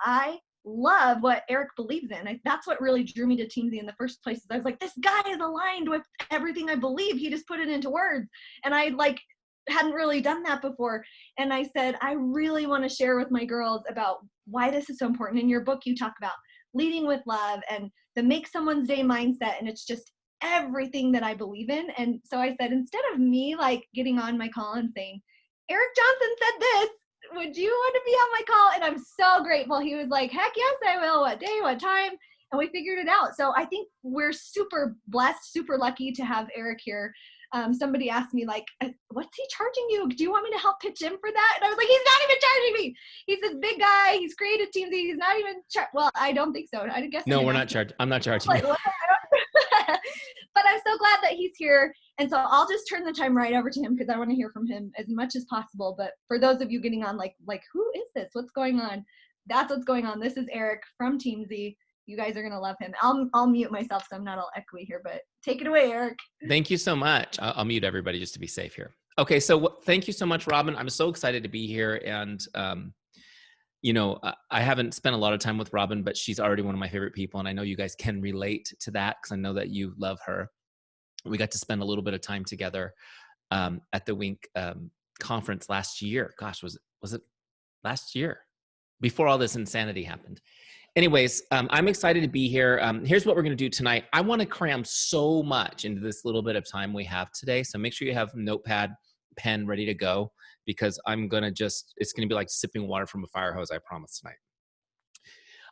I love what Eric believes in. That's what really drew me to Teamzy in the first place. I was like, this guy is aligned with everything I believe. He just put it into words. And I hadn't really done that before. And I said, I really want to share with my girls about why this is so important. In your book, you talk about leading with love and the make someone's day mindset. And it's just everything that I believe in. And so I said, instead of me getting on my call and saying, Eric Johnson said this, would you want to be on my call? And I'm so grateful. He was like, heck yes, I will. What day, what time? And we figured it out. So I think we're super blessed, super lucky to have Eric here. Somebody asked me what's he charging you? Do you want me to help pitch in for that? And I was like, he's not even charging me. He's this big guy. He's created Teamzy. He's not even, well, I don't think so. I guess. No, we're not charging. I'm not charging you. But I'm so glad that he's here. And so I'll just turn the time right over to him because I want to hear from him as much as possible. But for those of you getting on, who is this? What's going on? That's what's going on. This is Eric from Teamzy. You guys are going to love him. I'll mute myself so I'm not all echoey here, but take it away, Eric. Thank you so much. I'll mute everybody just to be safe here. Okay. So thank you so much, Robin. I'm so excited to be here. And, I haven't spent a lot of time with Robin, but she's already one of my favorite people. And I know you guys can relate to that because I know that you love her. We got to spend a little bit of time together at the Wink conference last year. Gosh, was it last year? Before all this insanity happened. Anyways, I'm excited to be here. Here's what we're going to do tonight. I want to cram so much into this little bit of time we have today. So make sure you have notepad, pen ready to go because it's going to be like sipping water from a fire hose, I promise tonight.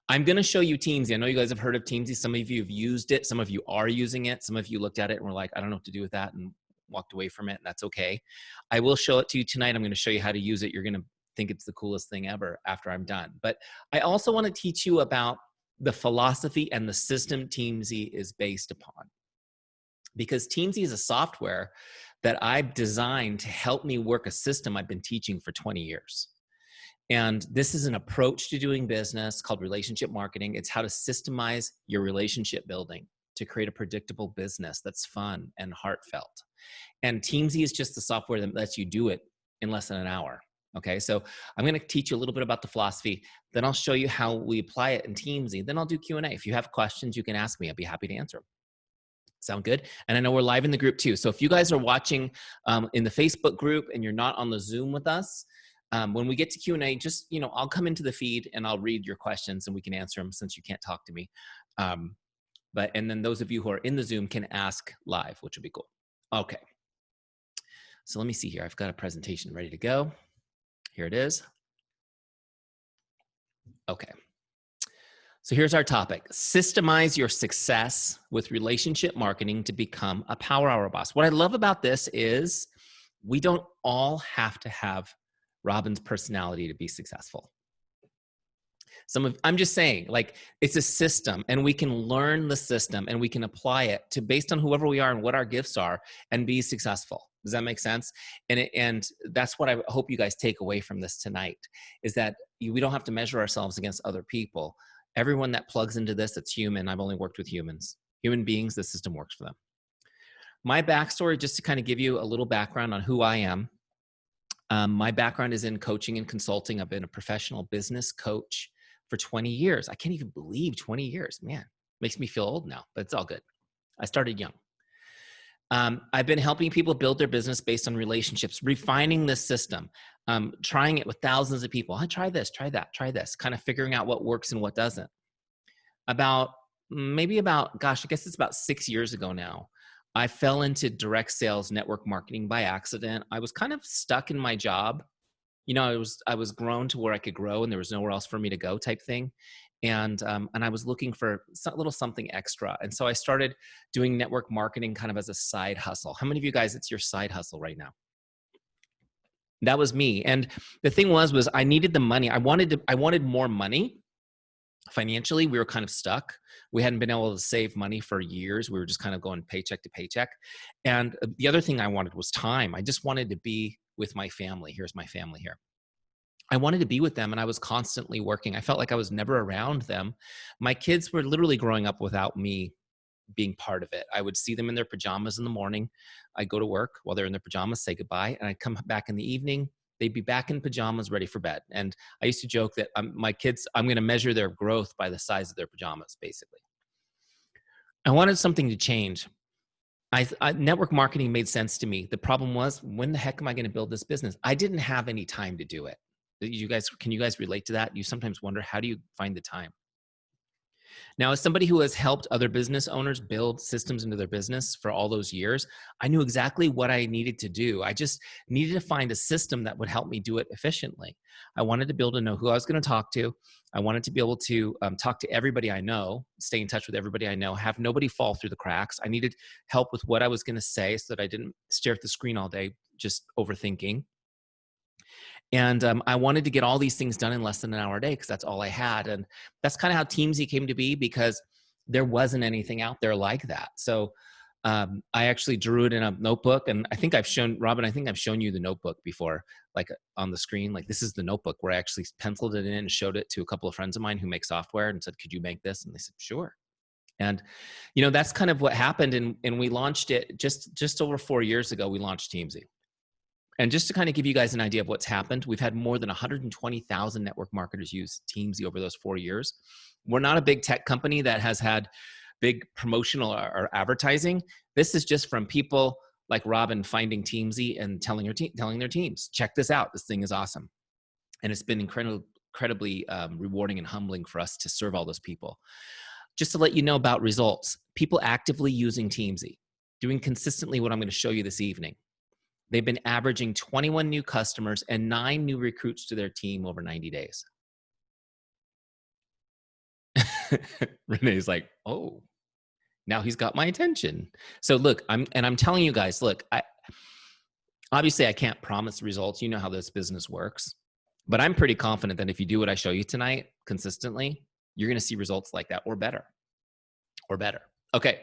I'm going to show you Teamzy. I know you guys have heard of Teamzy. Some of you have used it. Some of you are using it. Some of you looked at it and were like, I don't know what to do with that and walked away from it. And that's okay. I will show it to you tonight. I'm going to show you how to use it. You're going to think it's the coolest thing ever after I'm done. But I also want to teach you about the philosophy and the system Teamzy is based upon. Because Teamzy is a software that I've designed to help me work a system I've been teaching for 20 years. And this is an approach to doing business called relationship marketing. It's how to systemize your relationship building to create a predictable business that's fun and heartfelt. And Teamzy is just the software that lets you do it in less than an hour. Okay, so I'm going to teach you a little bit about the philosophy. Then I'll show you how we apply it in Teamzy. Then I'll do Q&A. If you have questions, you can ask me. I'll be happy to answer them. Sound good? And I know we're live in the group too. So if you guys are watching in the Facebook group and you're not on the Zoom with us, when we get to Q&A, just, I'll come into the feed and I'll read your questions and we can answer them since you can't talk to me. And then those of you who are in the Zoom can ask live, which will be cool. Okay. So let me see here. I've got a presentation ready to go. Here it is. Okay. So here's our topic. Systemize your success with relationship marketing to become a power hour boss. What I love about this is we don't all have to have Robin's personality to be successful. I'm just saying, it's a system and we can learn the system and we can apply it to based on whoever we are and what our gifts are and be successful. Does that make sense? And that's what I hope you guys take away from this tonight is that we don't have to measure ourselves against other people. Everyone that plugs into this, that's human. I've only worked with humans. Human beings, the system works for them. My backstory, just to kind of give you a little background on who I am. My background is in coaching and consulting. I've been a professional business coach for 20 years. I can't even believe 20 years. Man, makes me feel old now, but it's all good. I started young. I've been helping people build their business based on relationships, refining this system, trying it with thousands of people. I try this, try that, try this, kind of figuring out what works and what doesn't. I guess it's about 6 years ago now, I fell into direct sales network marketing by accident. I was kind of stuck in my job. I was grown to where I could grow and there was nowhere else for me to go type thing. And I was looking for a little something extra. And so I started doing network marketing kind of as a side hustle. How many of you guys, it's your side hustle right now? That was me. And the thing was I needed the money. I wanted more money. Financially, we were kind of stuck. We hadn't been able to save money for years. We were just kind of going paycheck to paycheck. And the other thing I wanted was time. I just wanted to be with my family. Here's my family here. I wanted to be with them and I was constantly working. I felt like I was never around them. My kids were literally growing up without me being part of it. I would see them in their pajamas in the morning. I'd go to work while they're in their pajamas, say goodbye, and I'd come back in the evening. They'd be back in pajamas ready for bed. And I used to joke that my kids, I'm going to measure their growth by the size of their pajamas, basically. I wanted something to change. Network marketing made sense to me. The problem was, when the heck am I going to build this business? I didn't have any time to do it. Can you guys relate to that? You sometimes wonder, how do you find the time? Now, as somebody who has helped other business owners build systems into their business for all those years, I knew exactly what I needed to do. I just needed to find a system that would help me do it efficiently. I wanted to be able to know who I was going to talk to. I wanted to be able to talk to everybody I know, stay in touch with everybody I know, have nobody fall through the cracks. I needed help with what I was going to say so that I didn't stare at the screen all day, just overthinking. And I wanted to get all these things done in less than an hour a day, because that's all I had. And that's kind of how Teamzy came to be, because there wasn't anything out there like that. So I actually drew it in a notebook, and I think I've shown you the notebook before, like on the screen. Like, this is the notebook where I actually penciled it in and showed it to a couple of friends of mine who make software and said, could you make this? And they said, sure. And, that's kind of what happened. And we launched it just over 4 years ago. We launched Teamzy. And just to kind of give you guys an idea of what's happened, we've had more than 120,000 network marketers use Teamzy over those 4 years. We're not a big tech company that has had big promotional or advertising. This is just from people like Robin finding Teamzy and telling their teams, check this out. This thing is awesome. And it's been incredibly rewarding and humbling for us to serve all those people. Just to let you know about results, people actively using Teamzy, doing consistently what I'm going to show you this evening. They've been averaging 21 new customers and 9 new recruits to their team over 90 days. Renee's like, oh, now he's got my attention. So look, I'm telling you guys, look, obviously I can't promise results. You know how this business works, but I'm pretty confident that if you do what I show you tonight consistently, you're going to see results like that, or better. Okay.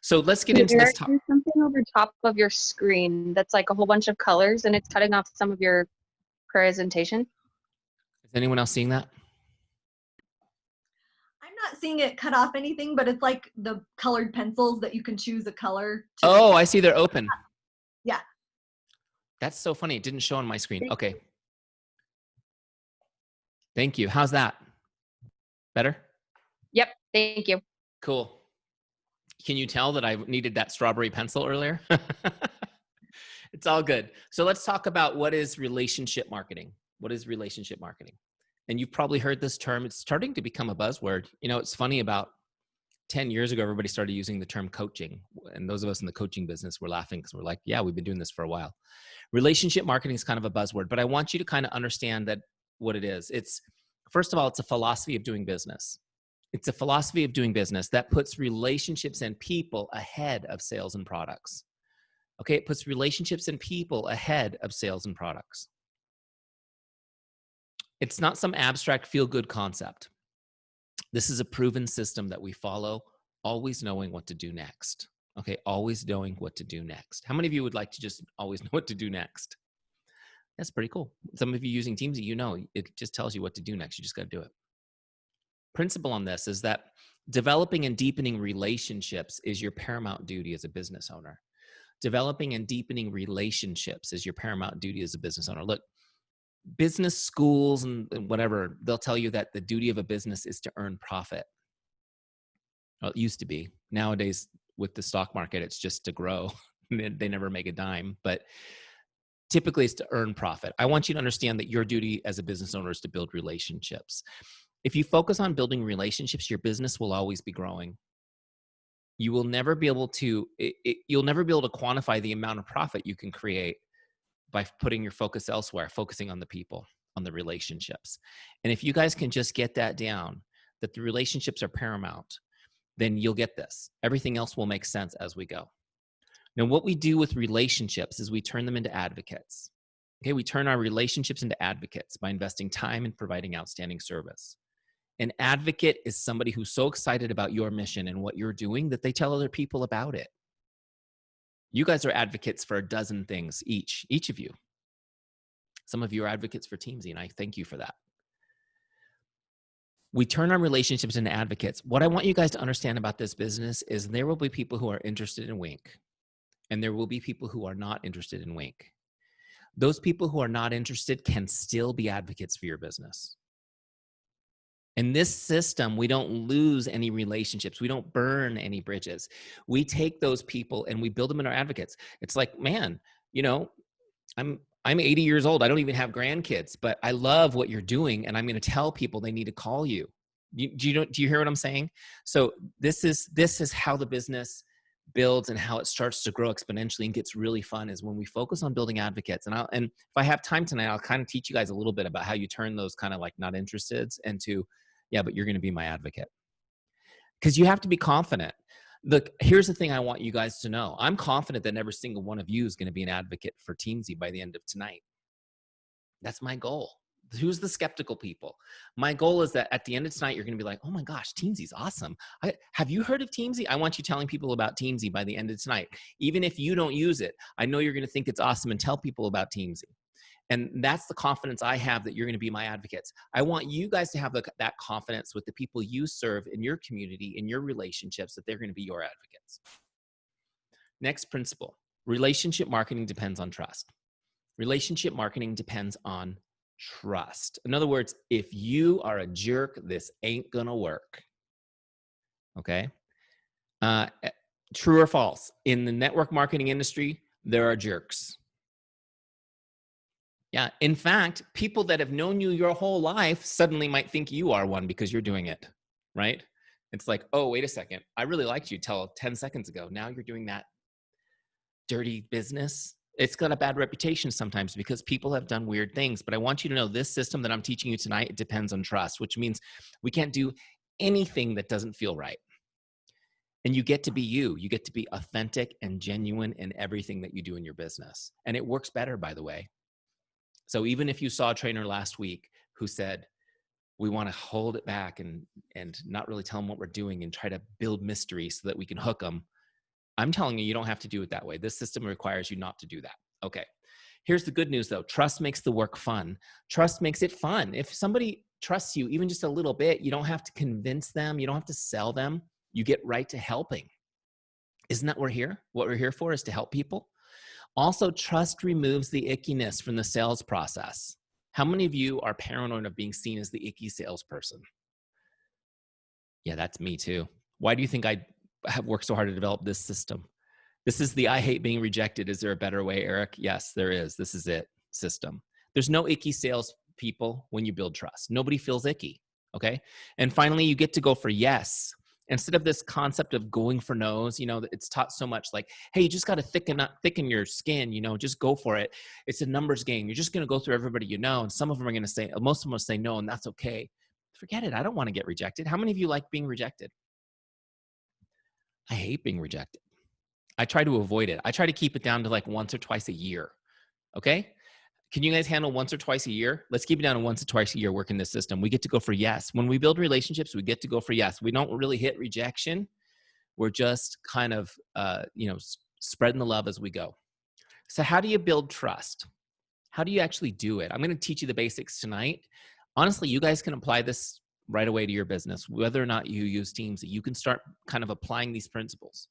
So let's get into this topic. There's something over top of your screen that's like a whole bunch of colors, and it's cutting off some of your presentation. Is anyone else seeing that? I'm not seeing it cut off anything, but it's like the colored pencils that you can choose a color to. Oh, I see they're open. Yeah. That's so funny. It didn't show on my screen. Okay. Thank you. How's that? Better? Yep. Thank you. Cool. Can you tell that I needed that strawberry pencil earlier? It's all good. So let's talk about what is relationship marketing. What is relationship marketing? And you've probably heard this term. It's starting to become a buzzword. It's funny, about 10 years ago, everybody started using the term coaching. And those of us in the coaching business were laughing, because we're like, yeah, we've been doing this for a while. Relationship marketing is kind of a buzzword, but I want you to kind of understand that what it is. First of all, it's a philosophy of doing business. It's a philosophy of doing business that puts relationships and people ahead of sales and products. Okay, it puts relationships and people ahead of sales and products. It's not some abstract feel-good concept. This is a proven system that we follow, always knowing what to do next. Okay, always knowing what to do next. How many of you would like to just always know what to do next? That's pretty cool. Some of you using Teamzy, it just tells you what to do next. You just got to do it. Principle on this is that developing and deepening relationships is your paramount duty as a business owner. Developing and deepening relationships is your paramount duty as a business owner. Look, business schools and whatever, they'll tell you that the duty of a business is to earn profit. Well, it used to be. Nowadays, with the stock market, it's just to grow. They never make a dime, but typically it's to earn profit. I want you to understand that your duty as a business owner is to build relationships. If you focus on building relationships, your business will always be growing. You will never be able to, you'll never be able to quantify the amount of profit you can create by putting your focus elsewhere, focusing on the people, on the relationships. And if you guys can just get that down, that the relationships are paramount, then you'll get this. Everything else will make sense as we go. Now, what we do with relationships is we turn them into advocates. Okay, we turn our relationships into advocates by investing time and providing outstanding service. An advocate is somebody who's so excited about your mission and what you're doing that they tell other people about it. You guys are advocates for a dozen things each of you. Some of you are advocates for Teamzy, and I thank you for that. We turn our relationships into advocates. What I want you guys to understand about this business is there will be people who are interested in Wink, and there will be people who are not interested in Wink. those people who are not interested can still be advocates for your business. In this system, we don't lose any relationships. We don't burn any bridges. We take those people and we build them into our advocates. It's like, man, you know, I'm 80 years old. I don't even have grandkids, but I love what you're doing, and I'm going to tell people they need to call you. Do you hear what I'm saying? So this is how the business builds and how it starts to grow exponentially and gets really fun, is when we focus on building advocates. And if I have time tonight, I'll kind of teach you guys a little bit about how you turn those kind of like not interested into, yeah, but you're going to be my advocate. Because you have to be confident. Look, here's the thing I want you guys to know. I'm confident that every single one of you is going to be an advocate for Teamzy by the end of tonight. That's my goal. Who's the skeptical people? My goal is that at the end of tonight, you're going to be like, oh my gosh, Teamzy's awesome. Have you heard of Teamzy? I want you telling people about Teamzy by the end of tonight. Even if you don't use it, I know you're going to think it's awesome and tell people about Teamzy. And that's the confidence I have that you're going to be my advocates. I want you guys to have that confidence with the people you serve in your community, in your relationships, that they're going to be your advocates. Next principle, relationship marketing depends on trust. Relationship marketing depends on trust. In other words, if you are a jerk, this ain't going to work. Okay? True or false? In the network marketing industry, there are jerks. Yeah. In fact, people that have known you your whole life suddenly might think you are one because you're doing it, right? It's like, oh, wait a second. I really liked you till 10 seconds ago. Now you're doing that dirty business. It's got a bad reputation sometimes because people have done weird things. But I want you to know this system that I'm teaching you tonight, it depends on trust, which means we can't do anything that doesn't feel right. And you get to be you. You get to be authentic and genuine in everything that you do in your business. And it works better, by the way. So even if you saw a trainer last week who said, we want to hold it back and not really tell them what we're doing and try to build mystery so that we can hook them, I'm telling you, you don't have to do it that way. This system requires you not to do that. Okay. Here's the good news though. Trust makes the work fun. Trust makes it fun. If somebody trusts you even just a little bit, you don't have to convince them. You don't have to sell them. You get right to helping. Isn't that what we're here? What we're here for is to help people. Also, trust removes the ickiness from the sales process. How many of you are paranoid of being seen as the icky salesperson? Yeah, that's me too. Why do you think I have worked so hard to develop this system? This is the I hate being rejected. Is there a better way, Eric? Yes, there is. This is it system. There's no icky sales people when you build trust. Nobody feels icky, okay? And finally, you get to go for yes. Instead of this concept of going for no's, you know, it's taught so much like, hey, you just got to thicken your skin, you know, just go for it. It's a numbers game. You're just going to go through everybody you know. And some of them are going to say, most of them will say no, and that's okay. Forget it. I don't want to get rejected. How many of you like being rejected? I hate being rejected. I try to avoid it. I try to keep it down to like once or twice a year. Okay. Can you guys handle once or twice a year? Let's keep it down to once or twice a year working this system. We get to go for yes. When we build relationships, we get to go for yes. We don't really hit rejection. We're just kind of, spreading the love as we go. So how do you build trust? How do you actually do it? I'm going to teach you the basics tonight. Honestly, you guys can apply this right away to your business. Whether or not you use Teamzy, you can start kind of applying these principles.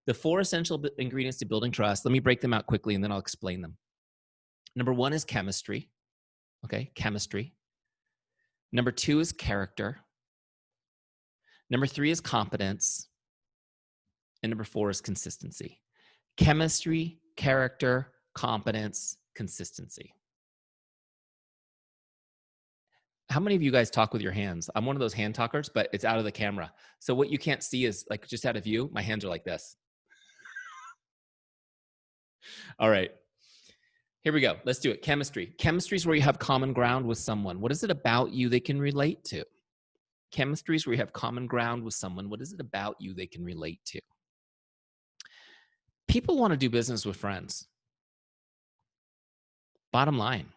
The 4 essential ingredients to building trust, let me break them out quickly and then I'll explain them. Number 1 is chemistry. Okay, chemistry. Number 2 is character. Number 3 is competence. And number 4 is consistency. Chemistry, character, competence, consistency. How many of you guys talk with your hands? I'm one of those hand talkers, but it's out of the camera. So what you can't see is like just out of view, my hands are like this. All right. Here we go. Let's do it. Chemistry. Chemistry is where you have common ground with someone. What is it about you they can relate to? Chemistry is where you have common ground with someone. What is it about you they can relate to? People want to do business with friends. Bottom line.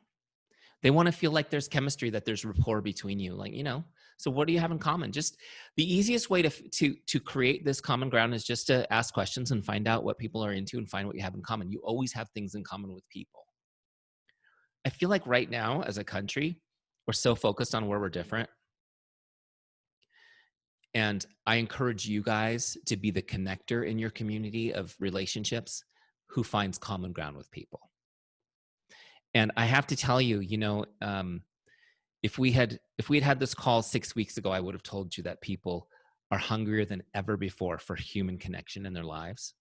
They want to feel like there's chemistry, that there's rapport between you. Like, you know, so what do you have in common? Just the easiest way to create this common ground is just to ask questions and find out what people are into and find what you have in common. You always have things in common with people. I feel like right now as a country, we're so focused on where we're different. And I encourage you guys to be the connector in your community of relationships who finds common ground with people. And I have to tell you, if we had had this call 6 weeks ago, I would have told you that people are hungrier than ever before for human connection in their lives.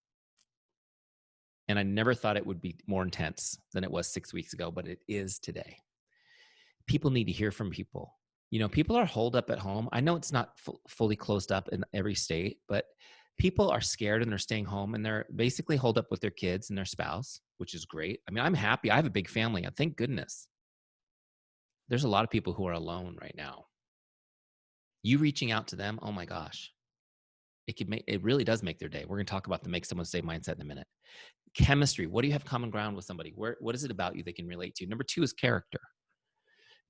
And I never thought it would be more intense than it was 6 weeks ago, but it is today. People need to hear from people. People are holed up at home. I know it's not fully closed up in every state, but people are scared and they're staying home, and they're basically holed up with their kids and their spouse, which is great. I mean, I'm happy. I have a big family. Thank goodness. There's a lot of people who are alone right now. You reaching out to them, oh my gosh, it really does make their day. We're going to talk about the make someone stay mindset in a minute. Chemistry. What do you have common ground with somebody? What is it about you they can relate to? Number 2 is character.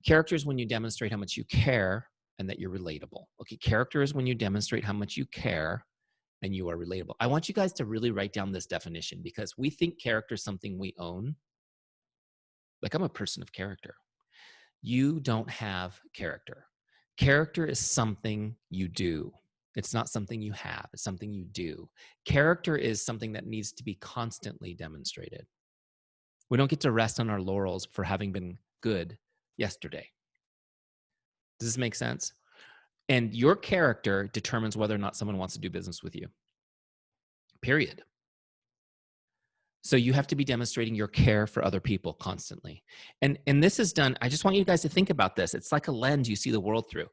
Character is when you demonstrate how much you care and that you're relatable. Okay, character is when you demonstrate how much you care and you are relatable. I want you guys to really write down this definition, because we think character is something we own. Like, I'm a person of character. You don't have character. Character is something you do. It's not something you have. It's something you do. Character is something that needs to be constantly demonstrated. We don't get to rest on our laurels for having been good yesterday. Does this make sense? And your character determines whether or not someone wants to do business with you. Period. So you have to be demonstrating your care for other people constantly. And this is done, I just want you guys to think about this. It's like a lens you see the world through.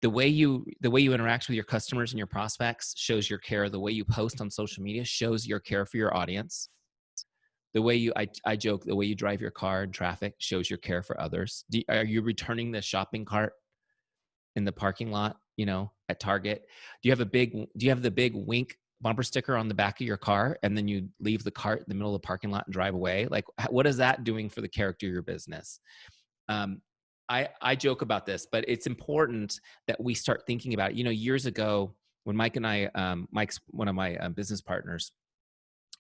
The way you interact with your customers and your prospects shows your care. The way you post on social media shows your care for your audience. The way I joke, the way you drive your car in traffic shows your care for others. Are you returning the shopping cart in the parking lot, at Target? Do you have the big wink bumper sticker on the back of your car, and then you leave the cart in the middle of the parking lot and drive away? Like, what is that doing for the character of your business? I joke about this, but it's important that we start thinking about it. Years ago, when Mike and I, Mike's one of my business partners,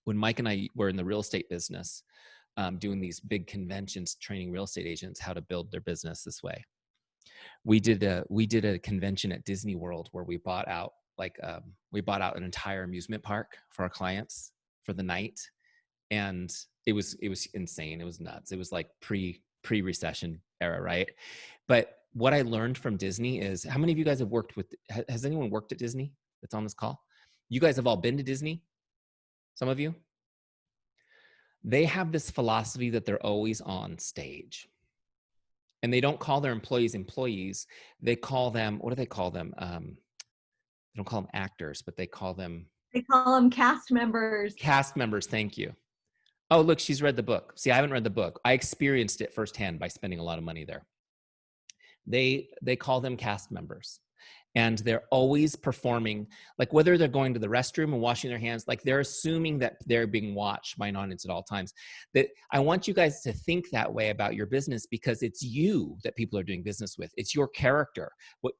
when Mike and I were in the real estate business, doing these big conventions, training real estate agents how to build their business this way. We did a convention at Disney World where we bought out an entire amusement park for our clients for the night, and it was insane. It was nuts. It was like pre-recession era, right? But what I learned from Disney is, how many of you guys have has anyone worked at Disney that's on this call? You guys have all been to Disney? Some of you? They have this philosophy that they're always on stage. And they don't call their employees. They call them, what do they call them? They don't call them actors, but they call them cast members. Cast members, thank you. Oh, look, she's read the book. See, I haven't read the book. I experienced it firsthand by spending a lot of money there. They call them cast members. And they're always performing, like whether they're going to the restroom and washing their hands, like they're assuming that they're being watched by an audience at all times. That I want you guys to think that way about your business, because it's you that people are doing business with. It's your character.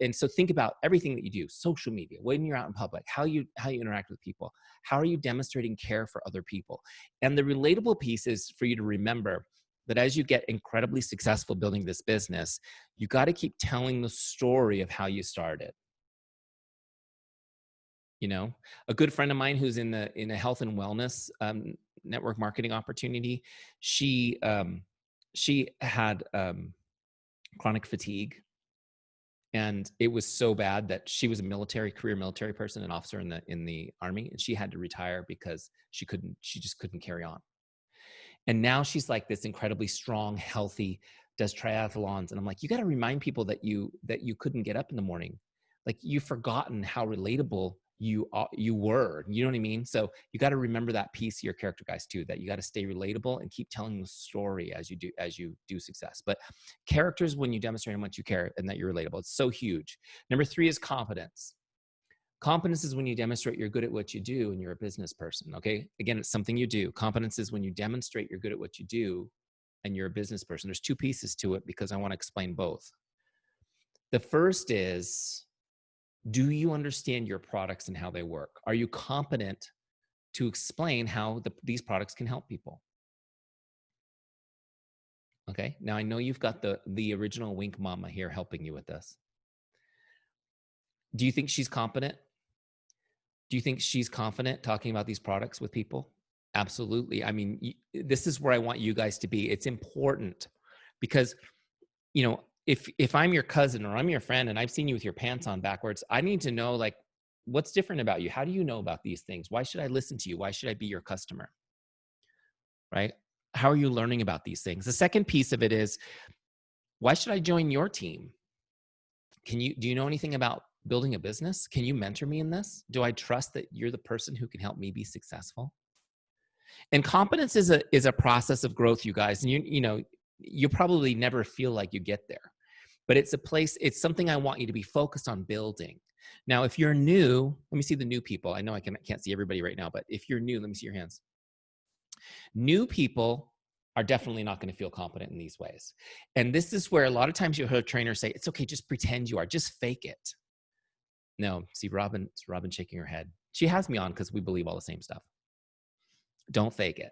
And so think about everything that you do, social media, when you're out in public, how you interact with people, how are you demonstrating care for other people? And the relatable piece is for you to remember that as you get incredibly successful building this business, you got to keep telling the story of how you started. A good friend of mine who's in a health and wellness network marketing opportunity, she had chronic fatigue, and it was so bad that she was a career military person, an officer in the Army, and she had to retire because she just couldn't carry on. And now she's like this incredibly strong, healthy, does triathlons. And I'm like, you got to remind people that you couldn't get up in the morning. Like, you've forgotten how relatable you were. You know what I mean? So you got to remember that piece of your character, guys, too, that you got to stay relatable and keep telling the story as you do success. But characters, when you demonstrate how much you care and that you're relatable, it's so huge. Number 3 is competence. Competence is when you demonstrate you're good at what you do and you're a business person, okay? Again, it's something you do. Competence is when you demonstrate you're good at what you do and you're a business person. There's 2 pieces to it because I want to explain both. The first is, do you understand your products and how they work? Are you competent to explain how these products can help people? Okay, now I know you've got the original Wink Mama here helping you with this. Do you think she's competent? Do you think she's confident talking about these products with people? Absolutely. I mean, this is where I want you guys to be. It's important because, if I'm your cousin or I'm your friend and I've seen you with your pants on backwards, I need to know, like, what's different about you? How do you know about these things? Why should I listen to you? Why should I be your customer? Right? How are you learning about these things? The second piece of it is, why should I join your team? Do you know anything about building a business? Can you mentor me in this? Do I trust that you're the person who can help me be successful? And competence is a process of growth, you guys. And you probably never feel like you get there, but it's something I want you to be focused on building. Now, if you're new, let me see the new people. I know I can't see everybody right now, but if you're new, let me see your hands. New people are definitely not going to feel competent in these ways. And this is where a lot of times you'll hear trainers say, it's okay, just pretend you are, just fake it. No, see, Robin shaking her head. She has me on because we believe all the same stuff. Don't fake it.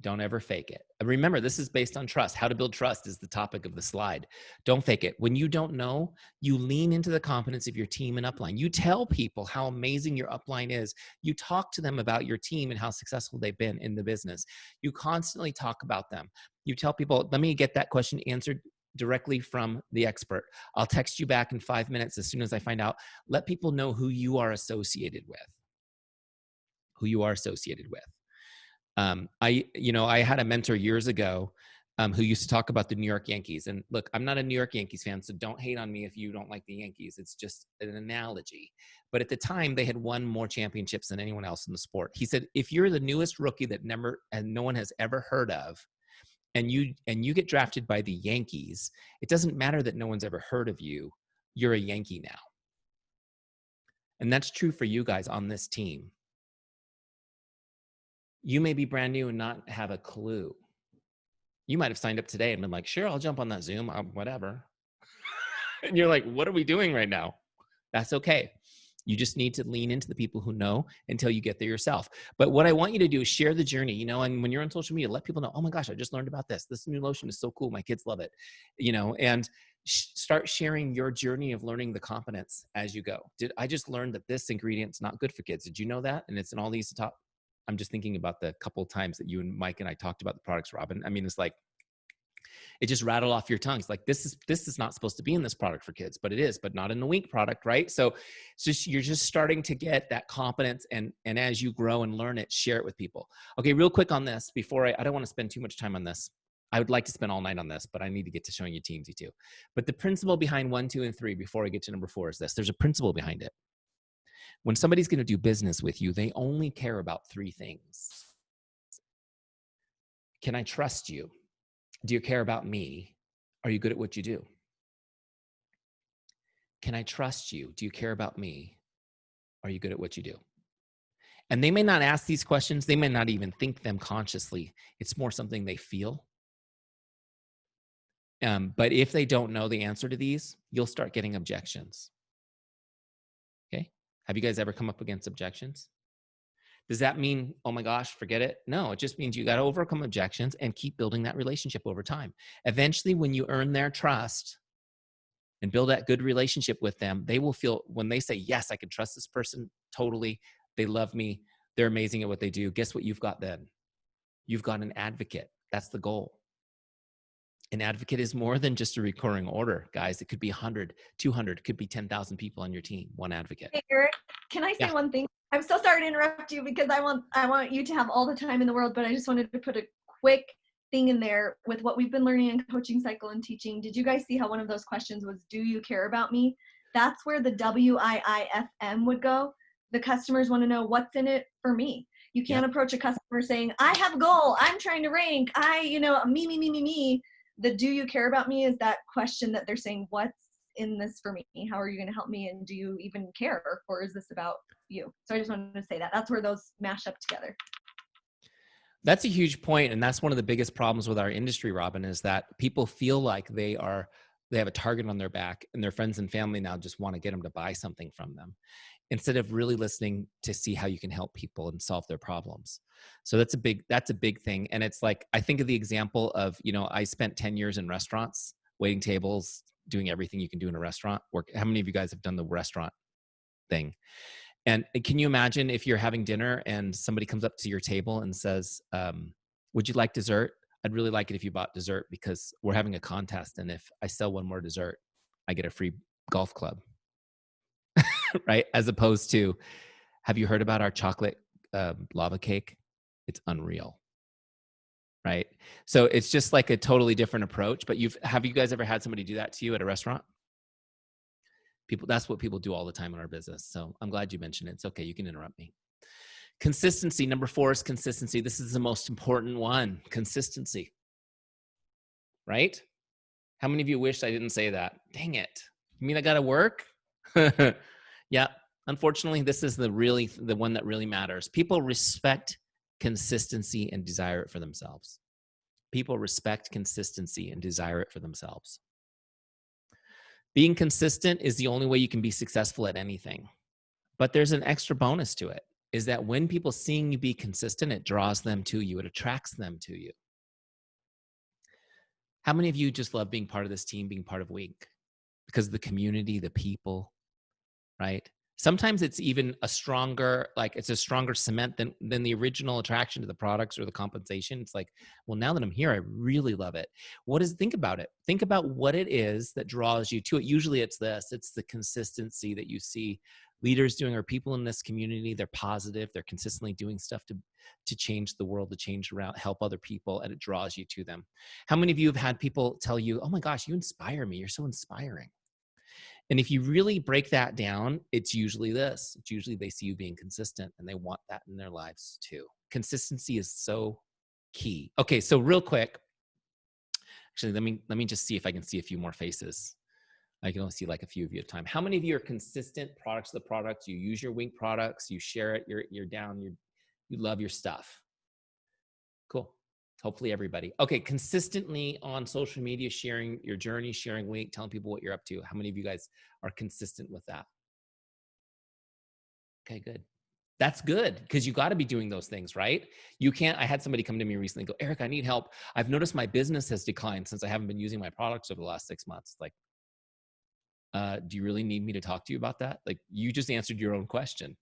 Don't ever fake it. Remember, this is based on trust. How to build trust is the topic of the slide. Don't fake it. When you don't know, you lean into the competence of your team and upline. You tell people how amazing your upline is. You talk to them about your team and how successful they've been in the business. You constantly talk about them. You tell people, let me get that question answered directly from the expert. I'll text you back in 5 minutes as soon as I find out. Let people know who you are associated with. Who you are associated with. I had a mentor years ago who used to talk about the New York Yankees. And look, I'm not a New York Yankees fan, so don't hate on me if you don't like the Yankees. It's just an analogy. But at the time, they had won more championships than anyone else in the sport. He said, if you're the newest rookie that no one has ever heard of, and you get drafted by the Yankees, it doesn't matter that no one's ever heard of you. You're a Yankee now. And that's true for you guys on this team. You may be brand new and not have a clue. You might have signed up today and been like, sure, I'll jump on that Zoom, whatever. And you're like, what are we doing right now? That's okay. You just need to lean into the people who know until you get there yourself. But what I want you to do is share the journey, and when you're on social media, let people know, oh my gosh, I just learned about this. This new lotion is so cool. My kids love it, and start sharing your journey of learning the competence as you go. I just learned that this ingredient's not good for kids. Did you know that? And it's in all these top. I'm just thinking about the couple of times that you and Mike and I talked about the products, Robin. I mean, it's like, it just rattled off your tongues. Like, this is not supposed to be in this product for kids, but it is, but not in the Wink product, right? So you're just starting to get that competence, and as you grow and learn it, share it with people. Okay, real quick on this, before I don't want to spend too much time on this. I would like to spend all night on this, but I need to get to showing you Teamzy too. But the principle behind 1, 2, and 3, before I get to number 4, is this. There's a principle behind it. When somebody's going to do business with you, they only care about 3 things. Can I trust you? Do you care about me? Are you good at what you do? Can I trust you? Do you care about me? Are you good at what you do? And they may not ask these questions. They may not even think them consciously. It's more something they feel. But if they don't know the answer to these, you'll start getting objections. Okay? Have you guys ever come up against objections? Does that mean, oh my gosh, forget it? No, it just means you got to overcome objections and keep building that relationship over time. Eventually, when you earn their trust and build that good relationship with them, they will feel, when they say, yes, I can trust this person totally, they love me, they're amazing at what they do. Guess what you've got then? You've got an advocate. That's the goal. An advocate is more than just a recurring order, guys. It could be 100, 200, it could be 10,000 people on your team, one advocate. Hey, Eric, can I say one thing? I'm so sorry to interrupt you because I want you to have all the time in the world, but I just wanted to put a quick thing in there with what we've been learning in Coaching Cycle and teaching. Did you guys see how one of those questions was, do you care about me? That's where the WIIFM would go. The customers want to know what's in it for me. You can't approach a customer saying, I have a goal, I'm trying to rank, me. The do you care about me is that question that they're saying, what's in this for me? How are you going to help me? And do you even care? Or is this about you? So I just wanted to say that. That's where those mash up together. That's a huge point, and that's one of the biggest problems with our industry, Robin, is that people feel like they have a target on their back, and their friends and family now just want to get them to buy something from them, instead of really listening to see how you can help people and solve their problems. So that's a big thing. And it's like, I think of the example of, I spent 10 years in restaurants, waiting tables, doing everything you can do in a restaurant work. How many of you guys have done the restaurant thing? And can you imagine if you're having dinner and somebody comes up to your table and says, would you like dessert? I'd really like it if you bought dessert because we're having a contest. And if I sell one more dessert, I get a free golf club, right? As opposed to, have you heard about our chocolate lava cake? It's unreal, right? So it's just like a totally different approach. But have you guys ever had somebody do that to you at a restaurant? That's what people do all the time in our business. So I'm glad you mentioned it. It's okay. You can interrupt me. Consistency. Number 4 is consistency. This is the most important one. Consistency, right? How many of you wish I didn't say that? Dang it. You mean I got to work? Yeah. Unfortunately, this is the one that really matters. People respect consistency and desire it for themselves. People respect consistency and desire it for themselves. Being consistent is the only way you can be successful at anything. But there's an extra bonus to it, is that when people seeing you be consistent, it draws them to you. It attracts them to you. How many of you just love being part of this team, being part of Wink? Because of the community, the people, right? Sometimes it's even a stronger cement than the original attraction to the products or the compensation. It's like, well, now that I'm here, I really love it. Think about it. Think about what it is that draws you to it. Usually it's the consistency that you see leaders doing, or people in this community. They're positive. They're consistently doing stuff to change the world, to change around, help other people, and it draws you to them. How many of you have had people tell you, oh my gosh, you inspire me. You're so inspiring. And if you really break that down, it's usually this. It's usually they see you being consistent and they want that in their lives too. Consistency is so key. Okay, so real quick, actually, let me just see if I can see a few more faces. I can only see like a few of you at a time. How many of you are consistent products of the products? You use your Wink products, you share it, you're down, you love your stuff. Cool. Hopefully everybody. Okay, consistently on social media, sharing your journey, sharing Wink, telling people what you're up to. How many of you guys are consistent with that? Okay, good. That's good, because you got to be doing those things, right? You can't. I had somebody come to me recently and go, Eric, I need help. I've noticed my business has declined since I haven't been using my products over the last 6 months. Like, do you really need me to talk to you about that? Like, you just answered your own question,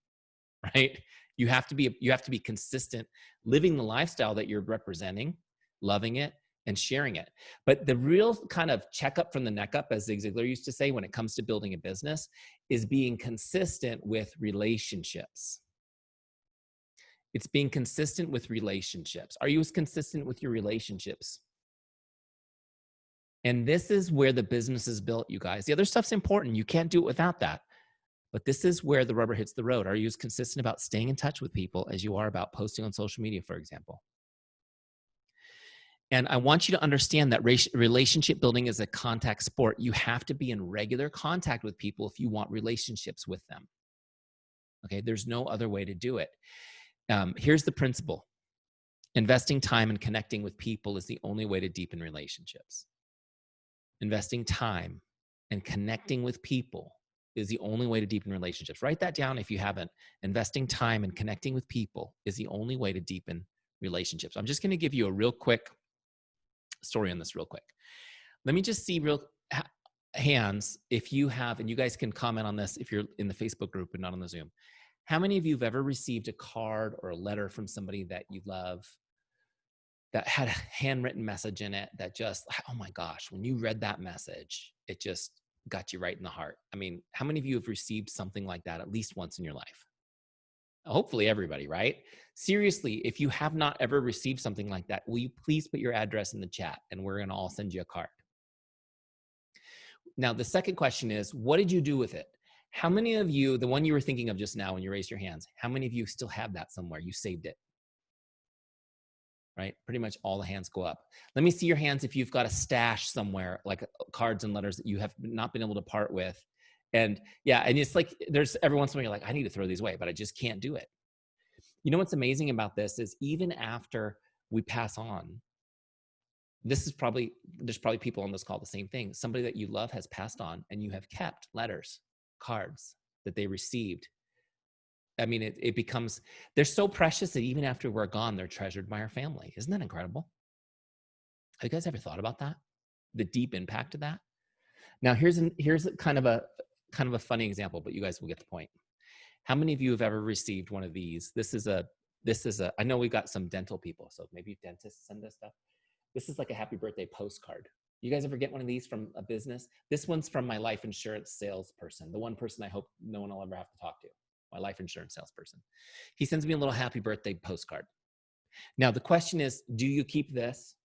right? You have to be consistent, living the lifestyle that you're representing, loving it, and sharing it. But the real kind of checkup from the neck up, as Zig Ziglar used to say, when it comes to building a business, is being consistent with relationships. It's being consistent with relationships. Are you as consistent with your relationships? And this is where the business is built, you guys. The other stuff's important. You can't do it without that. But this is where the rubber hits the road. Are you as consistent about staying in touch with people as you are about posting on social media, for example? And I want you to understand that relationship building is a contact sport. You have to be in regular contact with people if you want relationships with them. Okay, there's no other way to do it. Here's the principle. Investing time and connecting with people is the only way to deepen relationships. Investing time and connecting with people is the only way to deepen relationships. Write that down if you haven't. Investing time and connecting with people is the only way to deepen relationships. I'm just going to give you a real quick story on this real quick. Let me just see hands if you have, and you guys can comment on this if you're in the Facebook group and not on the Zoom. How many of you have ever received a card or a letter from somebody that you love that had a handwritten message in it that just, oh my gosh, when you read that message, it just got you right in the heart? I mean, how many of you have received something like that at least once in your life? Hopefully everybody, right? Seriously, if you have not ever received something like that, will you please put your address in the chat and we're going to all send you a card. Now, the second question is, what did you do with it? How many of you, the one you were thinking of just now when you raised your hands, how many of you still have that somewhere? You saved it, right? Pretty much all the hands go up. Let me see your hands if you've got a stash somewhere, like cards and letters that you have not been able to part with. And yeah, and it's like, there's every once in a while you're like, I need to throw these away, but I just can't do it. You know what's amazing about this is even after we pass on, there's probably people on this call, the same thing. Somebody that you love has passed on and you have kept letters, cards that they received. I mean, it becomes, they're so precious that even after we're gone, they're treasured by our family. Isn't that incredible? Have you guys ever thought about that? The deep impact of that? Now, here's kind of a funny example, but you guys will get the point. How many of you have ever received one of these? This is a, I know we got some dental people, so maybe dentists send us stuff. This is like a happy birthday postcard. You guys ever get one of these from a business? This one's from my life insurance salesperson, the one person I hope no one will ever have to talk to, my life insurance salesperson. He sends me a little happy birthday postcard. Now, the question is, do you keep this?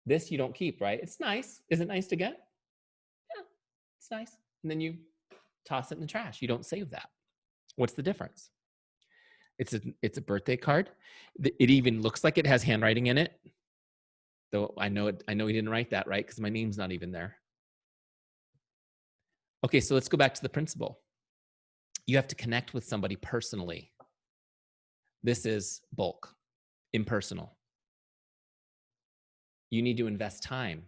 This you don't keep, right? It's nice. Is it nice to get? Yeah, it's nice. And then you toss it in the trash. You don't save that. What's the difference? It's a birthday card. It even looks like it has handwriting in it. Though I know he didn't write that, right? Because my name's not even there. Okay, so let's go back to the principle. You have to connect with somebody personally. This is bulk, impersonal. You need to invest time.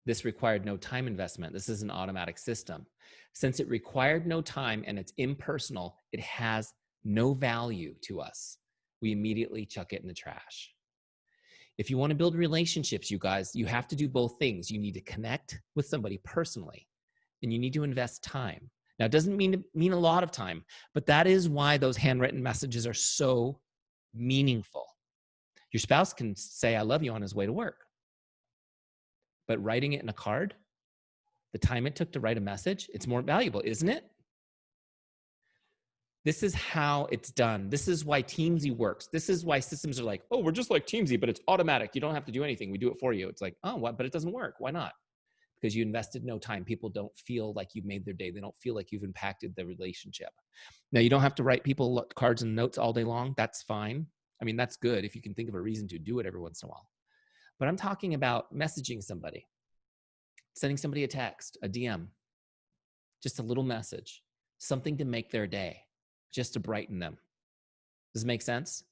This required no time investment. This is an automatic system. Since it required no time and it's impersonal, it has no value to us. We immediately chuck it in the trash. If you want to build relationships, you guys, you have to do both things. You need to connect with somebody personally, and you need to invest time. Now, it doesn't mean a lot of time, but that is why those handwritten messages are so meaningful. Your spouse can say, I love you on his way to work. But writing it in a card, the time it took to write a message, it's more valuable, isn't it? This is how it's done. This is why Teamzy works. This is why systems are like, oh, we're just like Teamzy, but it's automatic. You don't have to do anything. We do it for you. It's like, oh, what? But it doesn't work. Why not? Because you invested no time. People don't feel like you've made their day. They don't feel like you've impacted the relationship. Now, you don't have to write people cards and notes all day long. That's fine. I mean, that's good if you can think of a reason to do it every once in a while. But I'm talking about messaging somebody, sending somebody a text, a DM, just a little message, something to make their day, just to brighten them. Does it make sense?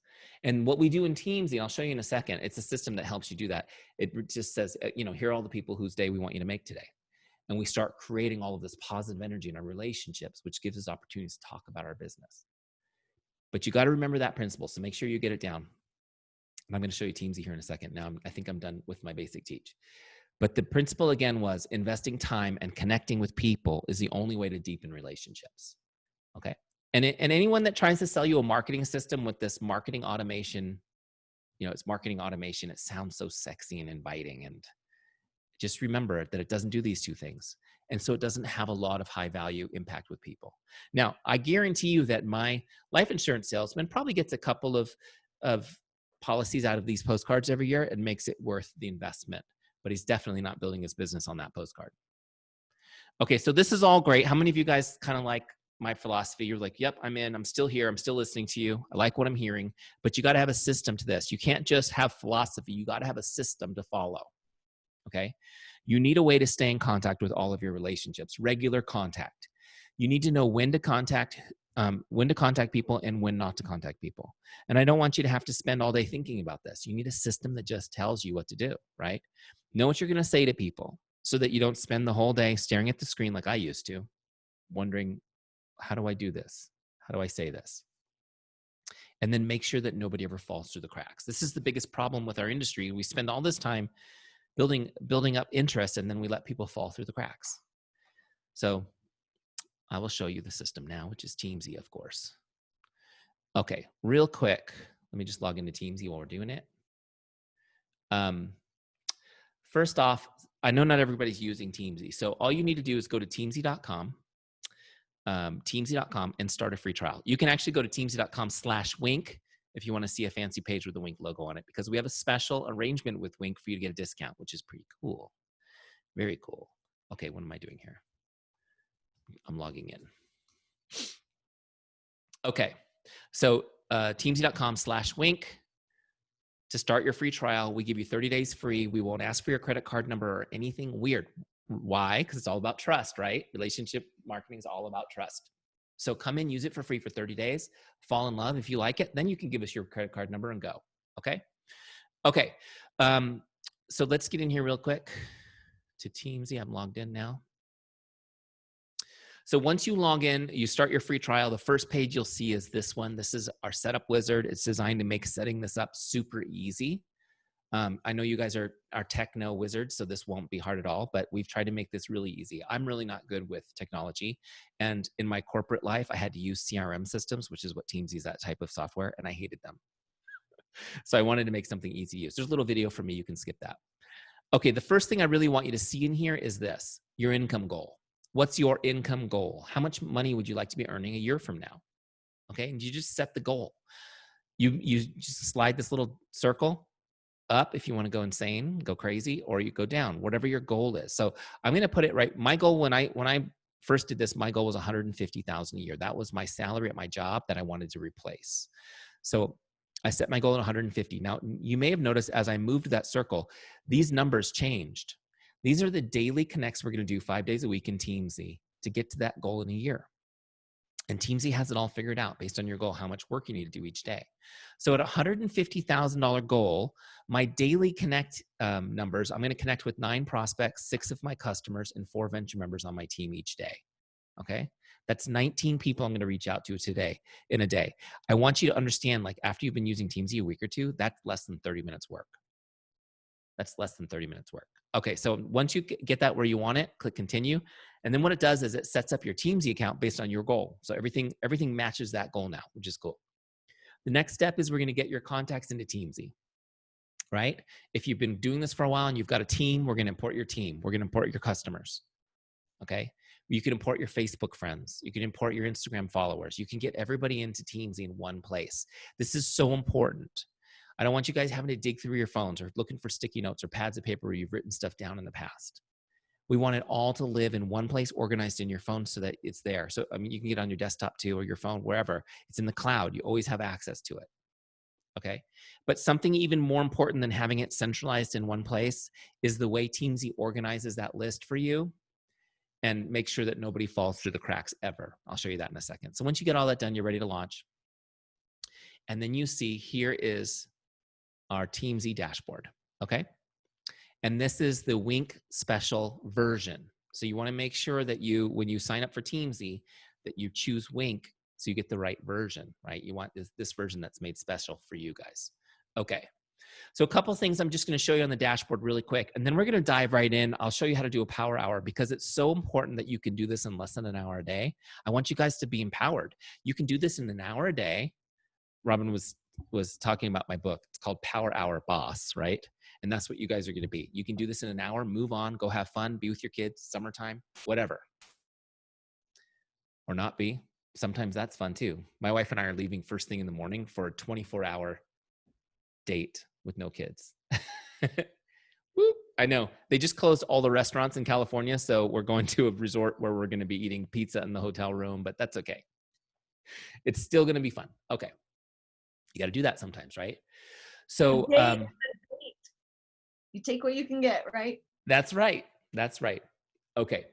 And what we do in Teamzy, I'll show you in a second, it's a system that helps you do that. It just says, here are all the people whose day we want you to make today. And we start creating all of this positive energy in our relationships, which gives us opportunities to talk about our business. But you got to remember that principle. So make sure you get it down. And I'm going to show you Teamzy here in a second. Now, I think I'm done with my basic teach. But the principle again was investing time and connecting with people is the only way to deepen relationships. Okay. And anyone that tries to sell you a marketing system with this marketing automation, it's marketing automation. It sounds so sexy and inviting. And just remember that it doesn't do these two things. And so it doesn't have a lot of high value impact with people. Now, I guarantee you that my life insurance salesman probably gets a couple of policies out of these postcards every year and makes it worth the investment. But he's definitely not building his business on that postcard. Okay, so this is all great. How many of you guys kind of like my philosophy? You're like, yep, I'm in. I'm still here. I'm still listening to you. I like what I'm hearing. But you got to have a system to this. You can't just have philosophy. You got to have a system to follow. Okay? You need a way to stay in contact with all of your relationships, regular contact. You need to know when to contact people and when not to contact people. And I don't want you to have to spend all day thinking about this. You need a system that just tells you what to do, right? Know what you're going to say to people so that you don't spend the whole day staring at the screen like I used to, wondering, how do I do this? How do I say this? And then make sure that nobody ever falls through the cracks. This is the biggest problem with our industry. We spend all this time building up interest, and then we let people fall through the cracks. So I will show you the system now, which is Teamzy, of course. Okay, real quick. Let me just log into Teamzy while we're doing it. First off, I know not everybody's using Teamzy. So all you need to do is go to teamzy.com, and start a free trial. You can actually go to teamzy.com/wink if you want to see a fancy page with the Wink logo on it, because we have a special arrangement with Wink for you to get a discount, which is pretty cool. Very cool. Okay, what am I doing here? I'm logging in. Okay, so teamzy.com/wink. To start your free trial, we give you 30 days free. We won't ask for your credit card number or anything weird. Why? Because it's all about trust, right? Relationship marketing is all about trust. So come in, use it for free for 30 days, fall in love. If you like it, then you can give us your credit card number and go, okay? Okay, so let's get in here real quick to Teamzy. I'm logged in now. So once you log in, you start your free trial. The first page you'll see is this one. This is our setup wizard. It's designed to make setting this up super easy. I know you guys are techno wizards, so this won't be hard at all, but we've tried to make this really easy. I'm really not good with technology. And in my corporate life, I had to use CRM systems, which is what Teamzy is, that type of software, and I hated them. So I wanted to make something easy to use. There's a little video for me. You can skip that. Okay, the first thing I really want you to see in here is this, your income goal. What's your income goal? How much money would you like to be earning a year from now? Okay, and you just set the goal. You just slide this little circle up if you want to go insane, go crazy, or you go down, whatever your goal is. So I'm going to put it right. My goal when I first did this, my goal was 150,000 a year. That was my salary at my job that I wanted to replace. So I set my goal at 150. Now, you may have noticed as I moved that circle, these numbers changed. These are the daily connects we're going to do 5 days a week in Teamzy to get to that goal in a year. And Teamzy has it all figured out based on your goal, how much work you need to do each day. So at a $150,000 goal, my daily connect numbers, I'm going to connect with 9 prospects, 6 of my customers, and 4 venture members on my team each day. Okay? That's 19 people I'm going to reach out to today in a day. I want you to understand, like after you've been using Teamzy a week or two, that's less than 30 minutes work. That's less than 30 minutes work. Okay, so once you get that where you want it, click continue. And then what it does is it sets up your Teamzy account based on your goal. So everything matches that goal now, which is cool. The next step is we're going to get your contacts into Teamzy, right? If you've been doing this for a while and you've got a team, we're going to import your team. We're going to import your customers, okay? You can import your Facebook friends. You can import your Instagram followers. You can get everybody into Teamzy in one place. This is so important. I don't want you guys having to dig through your phones or looking for sticky notes or pads of paper where you've written stuff down in the past. We want it all to live in one place, organized in your phone so that it's there. So, I mean, you can get it on your desktop too, or your phone, wherever. It's in the cloud. You always have access to it. Okay. But something even more important than having it centralized in one place is the way Teamzy organizes that list for you and make sure that nobody falls through the cracks ever. I'll show you that in a second. So once you get all that done, you're ready to launch. And then you see here is our Teamzy dashboard. Okay. And this is the Wink special version. So you want to make sure that when you sign up for Teamzy, that you choose Wink so you get the right version, right? You want this version that's made special for you guys. Okay. So a couple things I'm just going to show you on the dashboard really quick, and then we're going to dive right in. I'll show you how to do a power hour because it's so important that you can do this in less than an hour a day. I want you guys to be empowered. You can do this in an hour a day. Robin was talking about my book. It's called Power Hour Boss, right? And that's what you guys are going to be. You can do this in an hour, move on, go have fun, be with your kids, summertime, whatever. Or not be. Sometimes that's fun too. My wife and I are leaving first thing in the morning for a 24-hour date with no kids. Whoop. I know. They just closed all the restaurants in California, so we're going to a resort where we're going to be eating pizza in the hotel room, but that's okay. It's still going to be fun. Okay. You got to do that sometimes, right? So you take what you can get, right? That's right. That's right. Okay.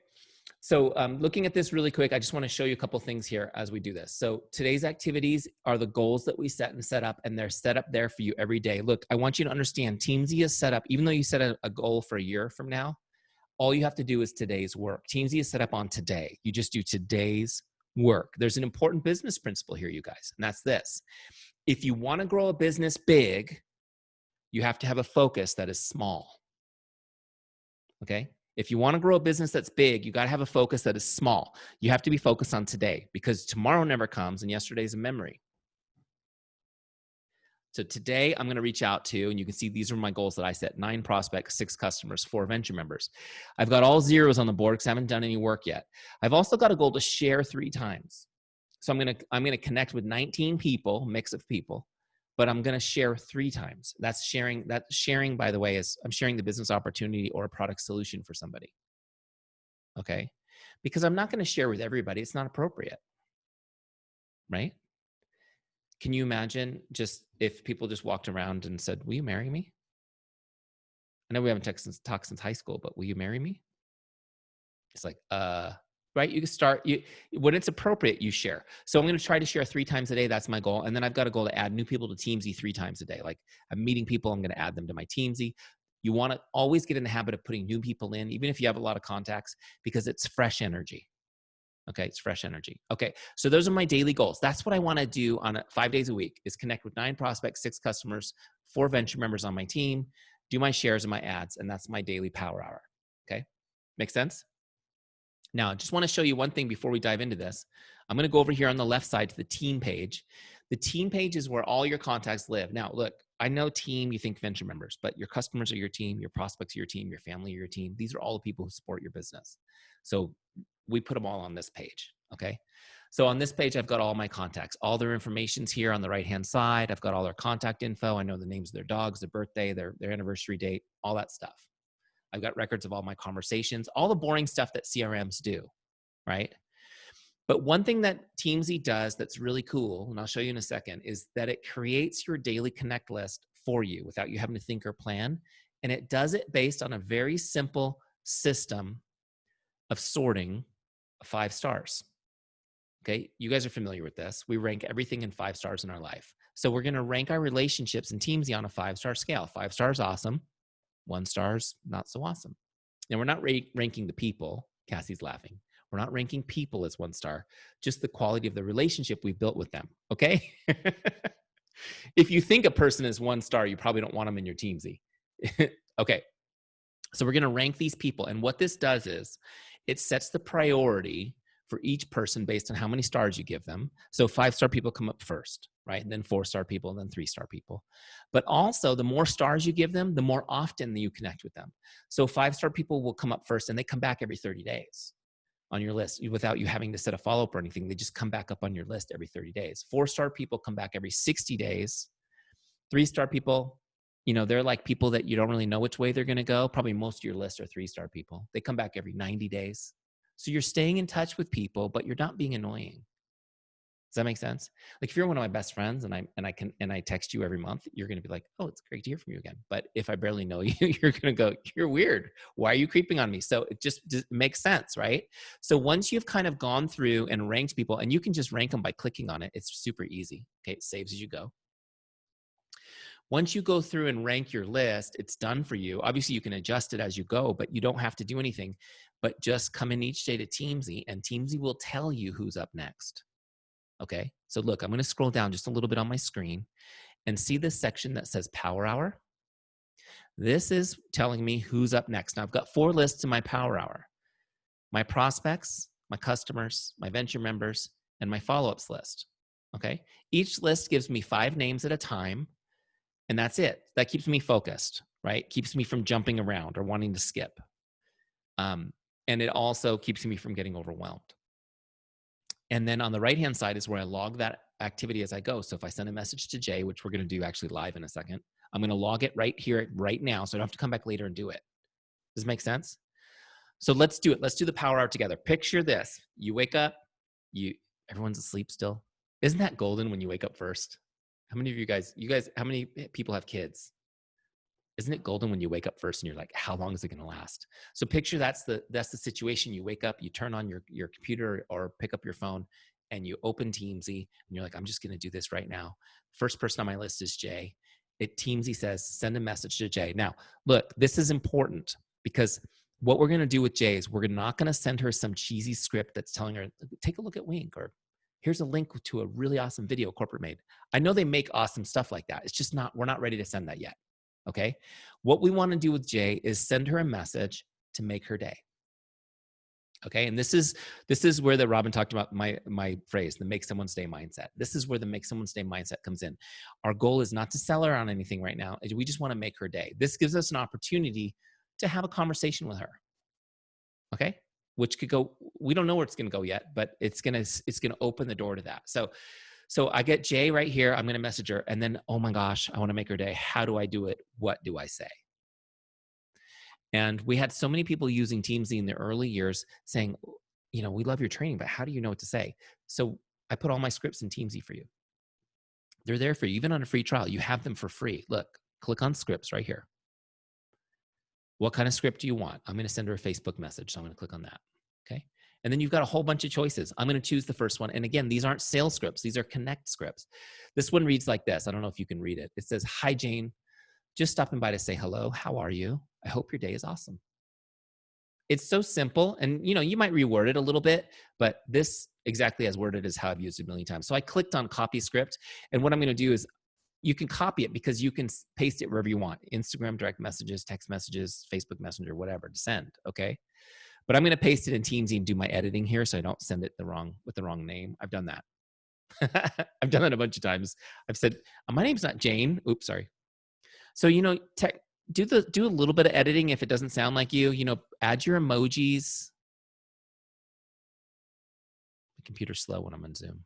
So looking at this really quick, I just want to show you a couple things here as we do this. So today's activities are the goals that we set and set up, and they're set up there for you every day. Look, I want you to understand Teamzy is set up, even though you set a goal for a year from now, all you have to do is today's work. Teamzy is set up on today. You just do today's work. There's an important business principle here, you guys, and that's this. If you want to grow a business big, you have to have a focus that is small. Okay? If you want to grow a business that's big, you got to have a focus that is small. You have to be focused on today because tomorrow never comes and yesterday's a memory. So today I'm going to reach out to, and you can see these are my goals that I set: 9 prospects, 6 customers, 4 venture members. I've got all zeros on the board because I haven't done any work yet. I've also got a goal to share 3 times. So I'm going to connect with 19 people, mix of people, but I'm going to share 3 times. That's sharing. That sharing, by the way, is I'm sharing the business opportunity or a product solution for somebody. Okay? Because I'm not going to share with everybody. It's not appropriate. Right? Can you imagine just if people just walked around and said, "Will you marry me?" I know we haven't talked since high school, but will you marry me? It's like, right? You can start, when it's appropriate, you share. So I'm going to try to share 3 times a day. That's my goal. And then I've got a goal to add new people to Teamzy 3 times a day. Like I'm meeting people, I'm going to add them to my Teamzy. You want to always get in the habit of putting new people in, even if you have a lot of contacts, because it's fresh energy. Okay, it's fresh energy. Okay, so those are my daily goals. That's what I want to do on 5 days a week, is connect with 9 prospects, 6 customers, 4 venture members on my team, do my shares and my ads, and that's my daily power hour. Okay, make sense? Now, I just want to show you one thing before we dive into this. I'm going to go over here on the left side to the team page. The team page is where all your contacts live. Now, look, I know team, you think venture members, but your customers are your team, your prospects are your team, your family are your team. These are all the people who support your business. So we put them all on this page, okay? So on this page, I've got all my contacts. All their information's here on the right-hand side. I've got all their contact info. I know the names of their dogs, their birthday, their anniversary date, all that stuff. I've got records of all my conversations, all the boring stuff that CRMs do, right? But one thing that Teamzy does that's really cool, and I'll show you in a second, is that it creates your daily connect list for you without you having to think or plan. And it does it based on a very simple system of sorting 5 stars. Okay, you guys are familiar with this. We rank everything in 5 stars in our life. So we're going to rank our relationships in Teamzy on a 5-star scale. 5 stars, awesome. 1 star's not so awesome. And we're not ranking the people. Cassie's laughing. We're not ranking people as 1 star, just the quality of the relationship we've built with them. Okay. If you think a person is 1 star, you probably don't want them in your Teamzy. Okay. So we're going to rank these people. And what this does is it sets the priority for each person based on how many stars you give them. So 5-star people come up first, right? And then 4-star people, and then 3-star people. But also, the more stars you give them, the more often you connect with them. So 5-star people will come up first, and they come back every 30 days on your list without you having to set a follow-up or anything. They just come back up on your list every 30 days. 4-star people come back every 60 days. 3-star people, you know, they're like people that you don't really know which way they're going to go. Probably most of your list are 3-star people. They come back every 90 days. So you're staying in touch with people, but you're not being annoying. Does that make sense? Like if you're one of my best friends and I text you every month, you're going to be like, oh, it's great to hear from you again. But if I barely know you, you're going to go, you're weird. Why are you creeping on me? So it just makes sense, right? So once you've kind of gone through and ranked people, and you can just rank them by clicking on it. It's super easy. Okay. It saves as you go. Once you go through and rank your list, it's done for you. Obviously, you can adjust it as you go, but you don't have to do anything. But just come in each day to Teamzy, and Teamzy will tell you who's up next. Okay? So look, I'm going to scroll down just a little bit on my screen and see this section that says Power Hour. This is telling me who's up next. Now, I've got 4 lists in my Power Hour. My prospects, my customers, my venture members, and my follow-ups list. Okay? Each list gives me 5 names at a time. And that's it. That keeps me focused, right? Keeps me from jumping around or wanting to skip. And it also keeps me from getting overwhelmed. And then on the right-hand side is where I log that activity as I go. So if I send a message to Jay, which we're going to do actually live in a second, I'm going to log it right here, right now. So I don't have to come back later and do it. Does it make sense? So let's do it. Let's do the power hour together. Picture this. You wake up, everyone's asleep still. Isn't that golden when you wake up first? How many of you guys, how many people have kids? Isn't it golden when you wake up first and you're like, how long is it going to last? So picture that's the situation. You wake up, you turn on your computer or pick up your phone and you open Teamzy and you're like, I'm just going to do this right now. First person on my list is Jay. Teamzy says, send a message to Jay. Now, look, this is important because what we're going to do with Jay is we're not going to send her some cheesy script that's telling her, take a look at Wink, or here's a link to a really awesome video corporate made. I know they make awesome stuff like that. It's just we're not ready to send that yet. Okay. What we want to do with Jay is send her a message to make her day. Okay. And this is where Robin talked about my phrase, the make someone's day mindset. This is where the make someone's day mindset comes in. Our goal is not to sell her on anything right now. We just want to make her day. This gives us an opportunity to have a conversation with her. Okay. Which could go, we don't know where it's going to go yet, but it's going to open the door to that. So I get Jay right here. I'm going to message her. And then, oh my gosh, I want to make her day. How do I do it? What do I say? And we had so many people using Teamzy in the early years saying, you know, we love your training, but how do you know what to say? So I put all my scripts in Teamzy for you. They're there for you. Even on a free trial, you have them for free. Look, click on scripts right here. What kind of script do you want? I'm going to send her a Facebook message. So I'm going to click on that. Okay. And then you've got a whole bunch of choices. I'm going to choose the first one. And again, these aren't sales scripts. These are connect scripts. This one reads like this. I don't know if you can read it. It says, hi, Jane. Just stopping by to say hello. How are you? I hope your day is awesome. It's so simple, and you might reword it a little bit, but this exactly as worded is how I've used it a million times. So I clicked on copy script, and what I'm going to do is you can copy it because you can paste it wherever you want. Instagram direct messages, text messages, Facebook Messenger, whatever to send. Okay. But I'm going to paste it in Teamzy and do my editing here so I don't send it with the wrong name. I've done that. I've done that a bunch of times. I've said, my name's not Jane. Oops, sorry. So, do a little bit of editing if it doesn't sound like you, add your emojis. The computer's slow when I'm on Zoom.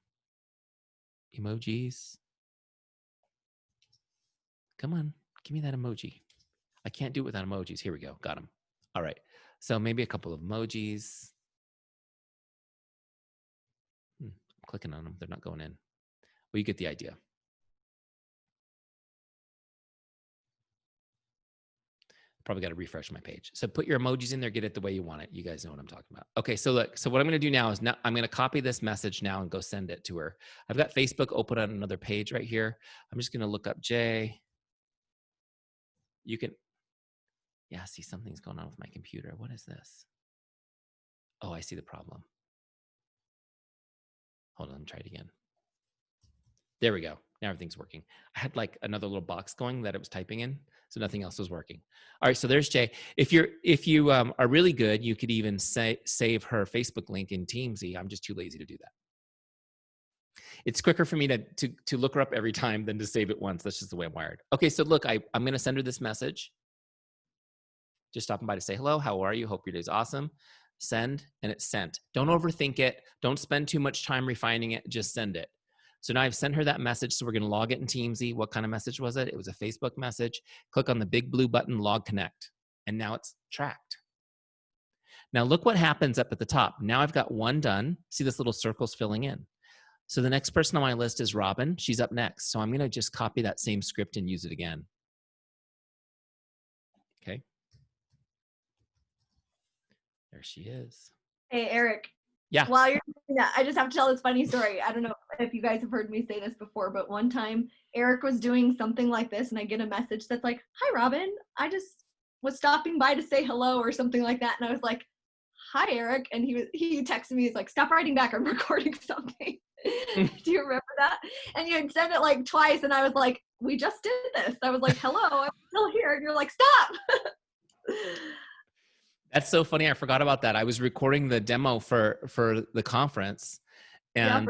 Emojis. Come on, give me that emoji. I can't do it without emojis. Here we go. Got them. All right. So maybe a couple of emojis. I'm clicking on them. They're not going in. Well, you get the idea. Probably got to refresh my page. So put your emojis in there, get it the way you want it. You guys know what I'm talking about. Okay, so look, so what I'm going to do now is I'm going to copy this message now and go send it to her. I've got Facebook open on another page right here. I'm just going to look up Jay. You can, yeah, see something's going on with my computer. What is this? Oh, I see the problem. Hold on, try it again. There we go. Now everything's working. I had like another little box going that it was typing in, so nothing else was working. All right, so there's Jay. If you are really good, you could even save her Facebook link in Teamzy. I'm just too lazy to do that. It's quicker for me to look her up every time than to save it once. That's just the way I'm wired. Okay, so look, I'm going to send her this message. Just stopping by to say hello. How are you? Hope your day's awesome. Send, and it's sent. Don't overthink it. Don't spend too much time refining it. Just send it. So now I've sent her that message. So we're going to log it in Teamzy. What kind of message was it? It was a Facebook message. Click on the big blue button, log connect. And now it's tracked. Now look what happens up at the top. Now I've got one done. See this little circle's filling in. So the next person on my list is Robin. She's up next. So I'm going to just copy that same script and use it again. Okay. There she is. Hey, Eric. Yeah. While you're doing that, I just have to tell this funny story. I don't know if you guys have heard me say this before, but one time Eric was doing something like this and I get a message that's like, "Hi, Robin. I just was stopping by to say hello," or something like that. And I was like, "Hi, Eric." And he texted me, he's like, "Stop writing back. I'm recording something." Do you remember that? And you had sent it like twice and I was like, "We just did this." I was like, "Hello, I'm still here." And you're like, "Stop." That's so funny. I forgot about that. I was recording the demo for the conference, and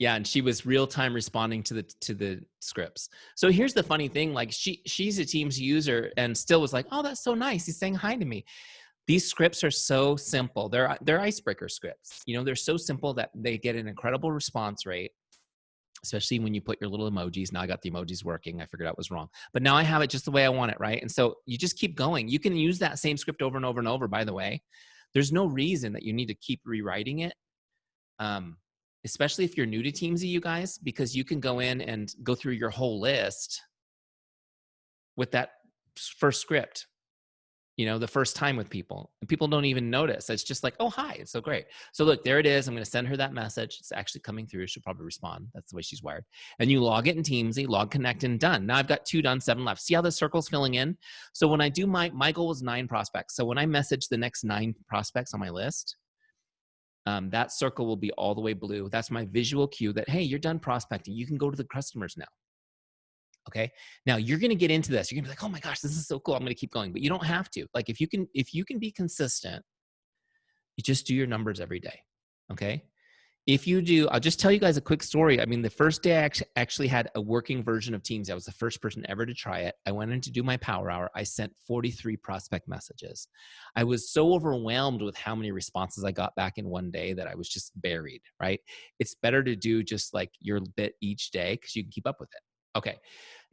and she was real time responding to the scripts. So here's the funny thing: like she's a Teams user and still was like, "Oh, that's so nice. He's saying hi to me." These scripts are so simple. They're icebreaker scripts. They're so simple that they get an incredible response rate. Especially when you put your little emojis. Now I got the emojis working. I figured out was wrong. But now I have it just the way I want it, right? And so you just keep going. You can use that same script over and over and over, by the way. There's no reason that you need to keep rewriting it, especially if you're new to Teamzy, you guys, because you can go in and go through your whole list with that first script. The first time with people, and people don't even notice. It's just like, "Oh, hi, it's so great." So look, there it is. I'm going to send her that message. It's actually coming through. She'll probably respond. That's the way she's wired. And you log it in Teamzy, log connect, and done. Now I've got 2 done, 7 left. See how the circle's filling in? So when I do my goal was 9 prospects. So when I message the next 9 prospects on my list, that circle will be all the way blue. That's my visual cue that, hey, you're done prospecting. You can go to the customers now. Okay. Now you're going to get into this. You're going to be like, "Oh my gosh, this is so cool. I'm going to keep going." But you don't have to. Like if you can be consistent, you just do your numbers every day. Okay. If you do, I'll just tell you guys a quick story. I mean, the first day I actually had a working version of Teams. I was the first person ever to try it. I went in to do my power hour. I sent 43 prospect messages. I was so overwhelmed with how many responses I got back in one day that I was just buried, right? It's better to do just like your bit each day because you can keep up with it. Okay.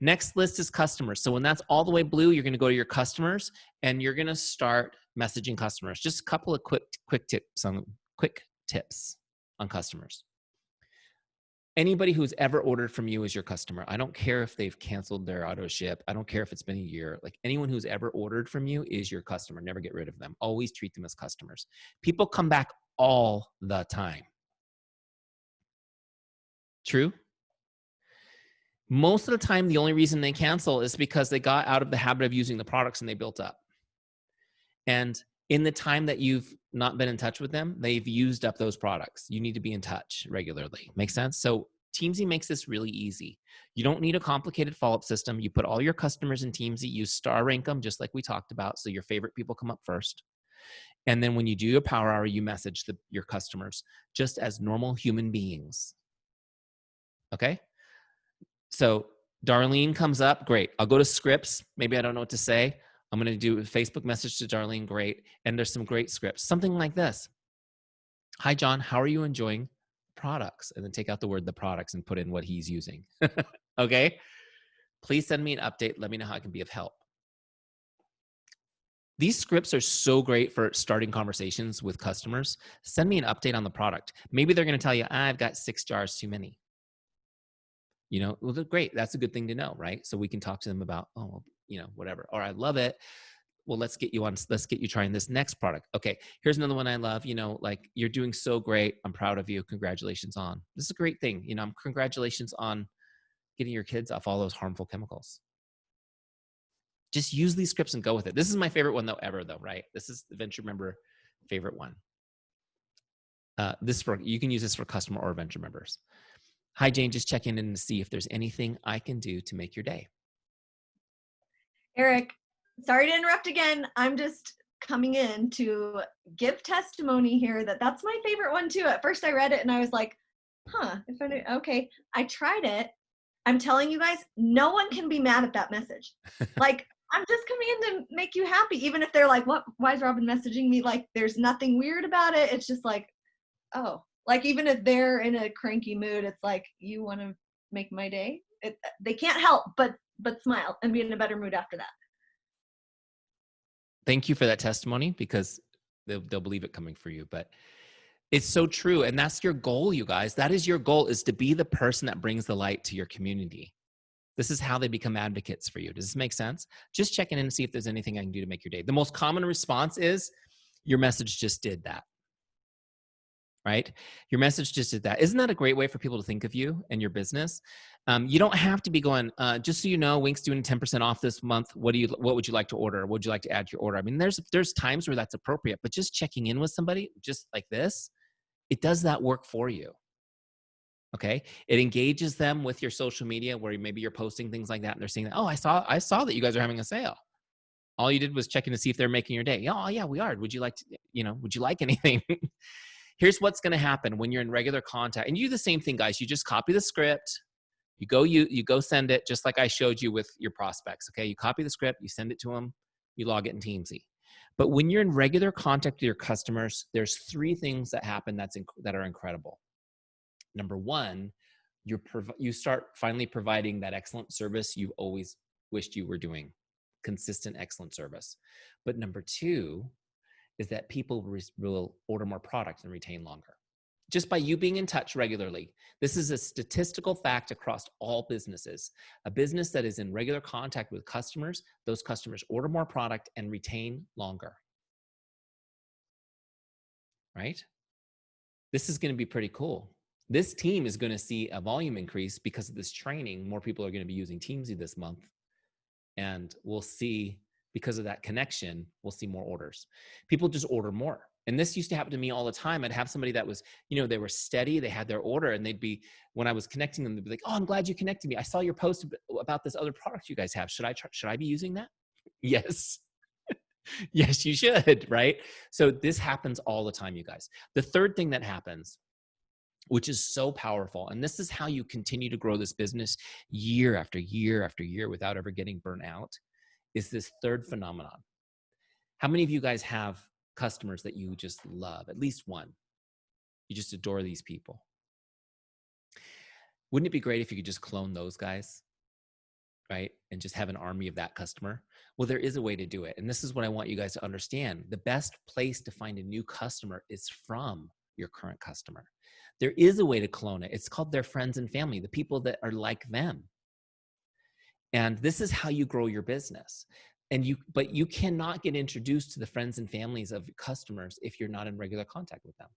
Next list is customers. So when that's all the way blue, you're going to go to your customers and you're going to start messaging customers. Just a couple of quick tips on customers. Anybody who's ever ordered from you is your customer. I don't care if they've canceled their auto ship. I don't care if it's been a year. Like anyone who's ever ordered from you is your customer. Never get rid of them. Always treat them as customers. People come back all the time. True? Most of the time, the only reason they cancel is because they got out of the habit of using the products and they built up. And In the time that you've not been in touch with them, they've used up those products. You need to be in touch regularly. Make sense? So Teamzy makes this really easy. You don't need a complicated follow-up system. You put all your customers in Teamzy, you star rank them just like we talked about, so your favorite people come up first. And then when you do your power hour, you message your customers just as normal human beings. Okay? So Darlene comes up, great. I'll go to scripts. Maybe I don't know what to say. I'm going to do a Facebook message to Darlene, great. And there's some great scripts. Something like this. Hi, John, how are you enjoying products? And then take out the word the products and put in what he's using. Okay? Please send me an update. Let me know how I can be of help. These scripts are so great for starting conversations with customers. Send me an update on the product. Maybe they're going to tell you, I've got 6 jars too many. You know, well, great. That's a good thing to know, right? So we can talk to them about, oh, you know, whatever. Or I love it. Well, let's get you trying this next product. Okay, here's another one I love. You know, like, you're doing so great. I'm proud of you. Congratulations on. This is a great thing. You know, congratulations on getting your kids off all those harmful chemicals. Just use these scripts and go with it. This is my favorite one ever, right? This is the venture member favorite one. You can use this for customer or venture members. Hi, Jane, just checking in to see if there's anything I can do to make your day. Eric, sorry to interrupt again. I'm just coming in to give testimony here that's my favorite one too. At first I read it and I was like, okay. I tried it. I'm telling you guys, no one can be mad at that message. Like, I'm just coming in to make you happy. Even if they're like, what, why is Robin messaging me? Like, there's nothing weird about it. It's just like, oh, like, even if they're in a cranky mood, it's like, you want to make my day? They can't help but smile and be in a better mood after that. Thank you for that testimony, because they'll believe it coming for you. But it's so true. And that's your goal, you guys. That is your goal, is to be the person that brings the light to your community. This is how they become advocates for you. Does this make sense? Just checking in to see if there's anything I can do to make your day. The most common response is, your message just did that. Right? Your message just did that. Isn't that a great way for people to think of you and your business? You don't have to be going, just so you know, Wink's doing 10% off this month. What would you like to order? What would you like to add to your order? I mean, there's times where that's appropriate, but just checking in with somebody just like this, it does that work for you. Okay. It engages them with your social media, where maybe you're posting things like that and they're saying that, oh, I saw that you guys are having a sale. All you did was check in to see if they're making your day. Oh yeah, we are. Would you like to, would you like anything? Here's what's going to happen when you're in regular contact. And you do the same thing, guys. You just copy the script. You go send it, just like I showed you with your prospects. Okay. You copy the script, you send it to them, you log it in Teamzy. But when you're in regular contact with your customers, there's 3 things that happen that are incredible. Number 1, you start finally providing that excellent service you've always wished you were doing. Consistent, excellent service. But number 2 is that people will order more product and retain longer. Just by you being in touch regularly. This is a statistical fact across all businesses. A business that is in regular contact with customers, those customers order more product and retain longer. Right? This is going to be pretty cool. This team is going to see a volume increase because of this training. More people are going to be using Teamzy this month. And we'll see, because of that connection, we'll see more orders. People just order more. And this used to happen to me all the time. I'd have somebody that was, they were steady. They had their order, and they'd be, when I was connecting them, they'd be like, oh, I'm glad you connected me. I saw your post about this other product you guys have. Should I be using that? Yes. Yes, you should, right? So this happens all the time, you guys. The third thing that happens, which is so powerful, and this is how you continue to grow this business year after year after year without ever getting burnt out, is this third phenomenon. How many of you guys have customers that you just love? At least one. You just adore these people. Wouldn't it be great if you could just clone those guys, right? And just have an army of that customer? Well, there is a way to do it. And this is what I want you guys to understand. The best place to find a new customer is from your current customer. There is a way to clone it. It's called their friends and family, the people that are like them. And this is how you grow your business. But you cannot get introduced to the friends and families of customers if you're not in regular contact with them.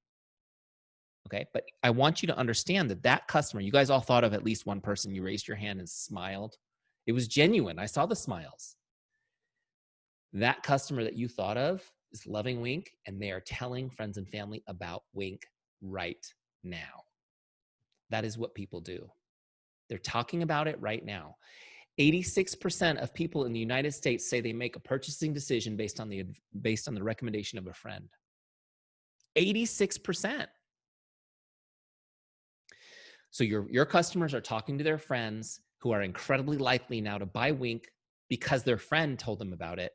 Okay. But I want you to understand that customer, you guys all thought of at least one person. You raised your hand and smiled. It was genuine. I saw the smiles. That customer that you thought of is loving Wink, and they are telling friends and family about Wink right now. That is what people do. They're talking about it right now. 86% of people in the United States say they make a purchasing decision based on the recommendation of a friend. 86%. So your customers are talking to their friends who are incredibly likely now to buy Wink because their friend told them about it.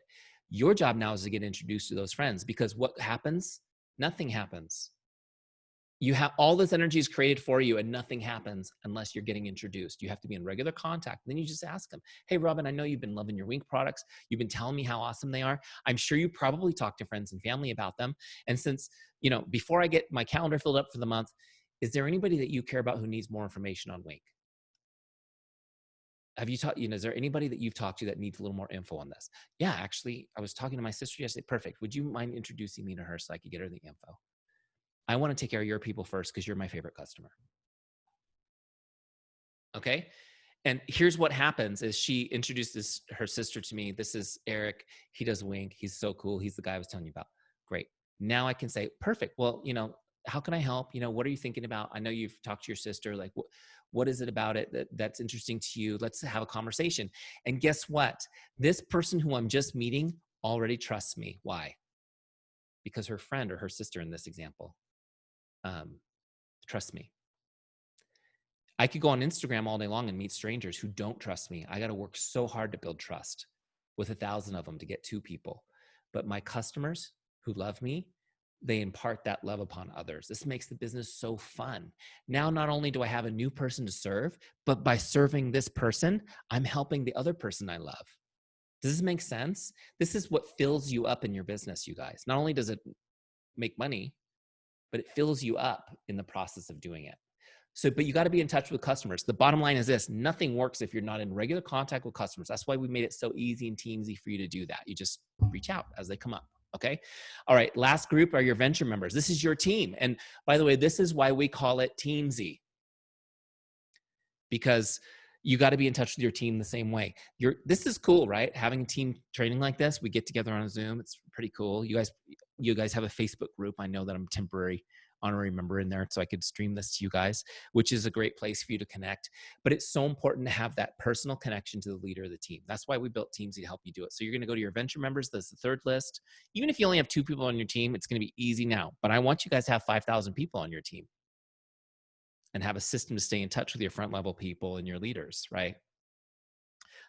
Your job now is to get introduced to those friends, because what happens? Nothing happens. You have all this energy is created for you, and nothing happens unless you're getting introduced. You have to be in regular contact. Then you just ask them, hey, Robin, I know you've been loving your Wink products. You've been telling me how awesome they are. I'm sure you probably talk to friends and family about them. And since, before I get my calendar filled up for the month, is there anybody that you care about who needs more information on Wink? Have you talked, is there anybody that you've talked to that needs a little more info on this? Yeah, actually, I was talking to my sister yesterday. Perfect. Would you mind introducing me to her so I could get her the info? I want to take care of your people first because you're my favorite customer. Okay. And here's what happens is she introduces her sister to me. This is Eric. He does Wink. He's so cool. He's the guy I was telling you about. Great. Now I can say, perfect. Well, how can I help? What are you thinking about? I know you've talked to your sister. Like, what is it about it that's interesting to you? Let's have a conversation. And guess what? This person who I'm just meeting already trusts me. Why? Because her friend or her sister in this example, trust me. I could go on Instagram all day long and meet strangers who don't trust me. I got to work so hard to build trust with 1,000 of them to get 2 people. But my customers who love me, they impart that love upon others. This makes the business so fun. Now, not only do I have a new person to serve, but by serving this person, I'm helping the other person I love. Does this make sense? This is what fills you up in your business, you guys. Not only does it make money, but it fills you up in the process of doing it. So, but you got to be in touch with customers. The bottom line is this: nothing works if you're not in regular contact with customers. That's why we made it so easy and Teamzy for you to do that. You just reach out as they come up. Okay. All right. Last group are your venture members. This is your team. And by the way, this is why we call it Teamzy, because you got to be in touch with your team the same way. This is cool, right? Having a team training like this, we get together on a Zoom. It's pretty cool. You guys have a Facebook group. I know that I'm temporary honorary member in there, so I could stream this to you guys, which is a great place for you to connect. But it's so important to have that personal connection to the leader of the team. That's why we built Teamzy to help you do it. So you're going to go to your venture members. That's the third list. Even if you only have 2 people on your team, it's going to be easy now. But I want you guys to have 5,000 people on your team and have a system to stay in touch with your front level people and your leaders, right?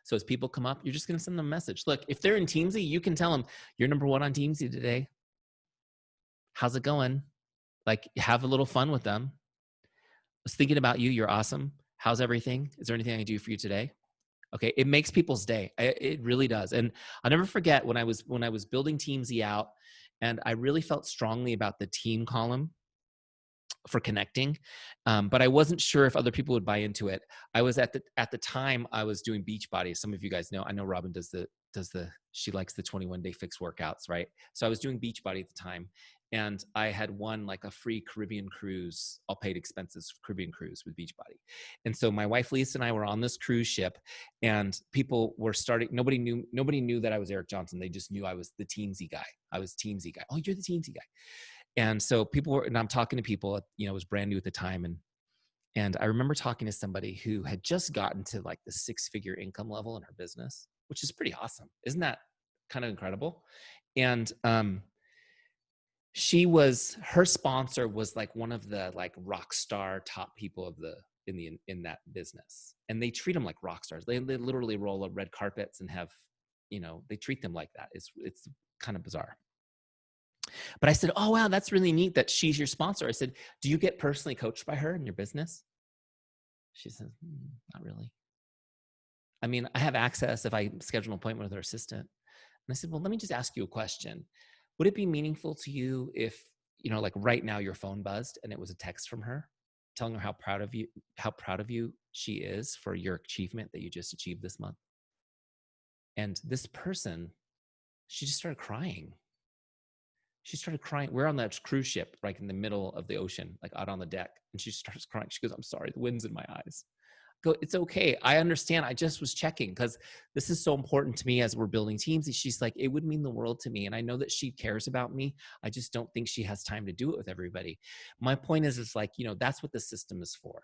So as people come up, you're just going to send them a message. Look, if they're in Teamzy, you can tell them, you're number 1 on Teamzy today. How's it going? Like, have a little fun with them. I was thinking about you. You're awesome. How's everything? Is there anything I can do for you today? Okay. It makes people's day. It really does. And I'll never forget when I was building Teamzy out, and I really felt strongly about the team column for connecting. But I wasn't sure if other people would buy into it. I was at the time I was doing Beachbody. Some of you guys know, I know Robin she likes the 21-day fix workouts, right? So I was doing Beachbody at the time, and I had won like a free Caribbean cruise, all paid expenses Caribbean cruise with Beachbody. And so my wife Lisa and I were on this cruise ship, and people were starting, nobody knew that I was Eric Johnson. They just knew I was the Teamzy guy. I was Teamzy guy. Oh, you're the Teamzy guy. And so and I'm talking to people, it was brand new at the time. And I remember talking to somebody who had just gotten to like the 6-figure income level in her business, which is pretty awesome. Isn't that kind of incredible? And her sponsor was like one of the like rock star top people in that business. And they treat them like rock stars. They literally roll up red carpets and have, they treat them like that. It's kind of bizarre. But I said, oh, wow, that's really neat that she's your sponsor. I said, do you get personally coached by her in your business? She said, not really. I mean, I have access if I schedule an appointment with her assistant. And I said, well, let me just ask you a question. Would it be meaningful to you if, like right now your phone buzzed and it was a text from her telling her how proud of you she is for your achievement that you just achieved this month? And this person, she just started crying. She started crying. We're on that cruise ship, like in the middle of the ocean, like out on the deck. And she starts crying. She goes, I'm sorry, the wind's in my eyes. Go, it's okay. I understand. I just was checking because this is so important to me as we're building teams. And she's like, it would mean the world to me. And I know that she cares about me. I just don't think she has time to do it with everybody. My point is like, you know, that's what the system is for.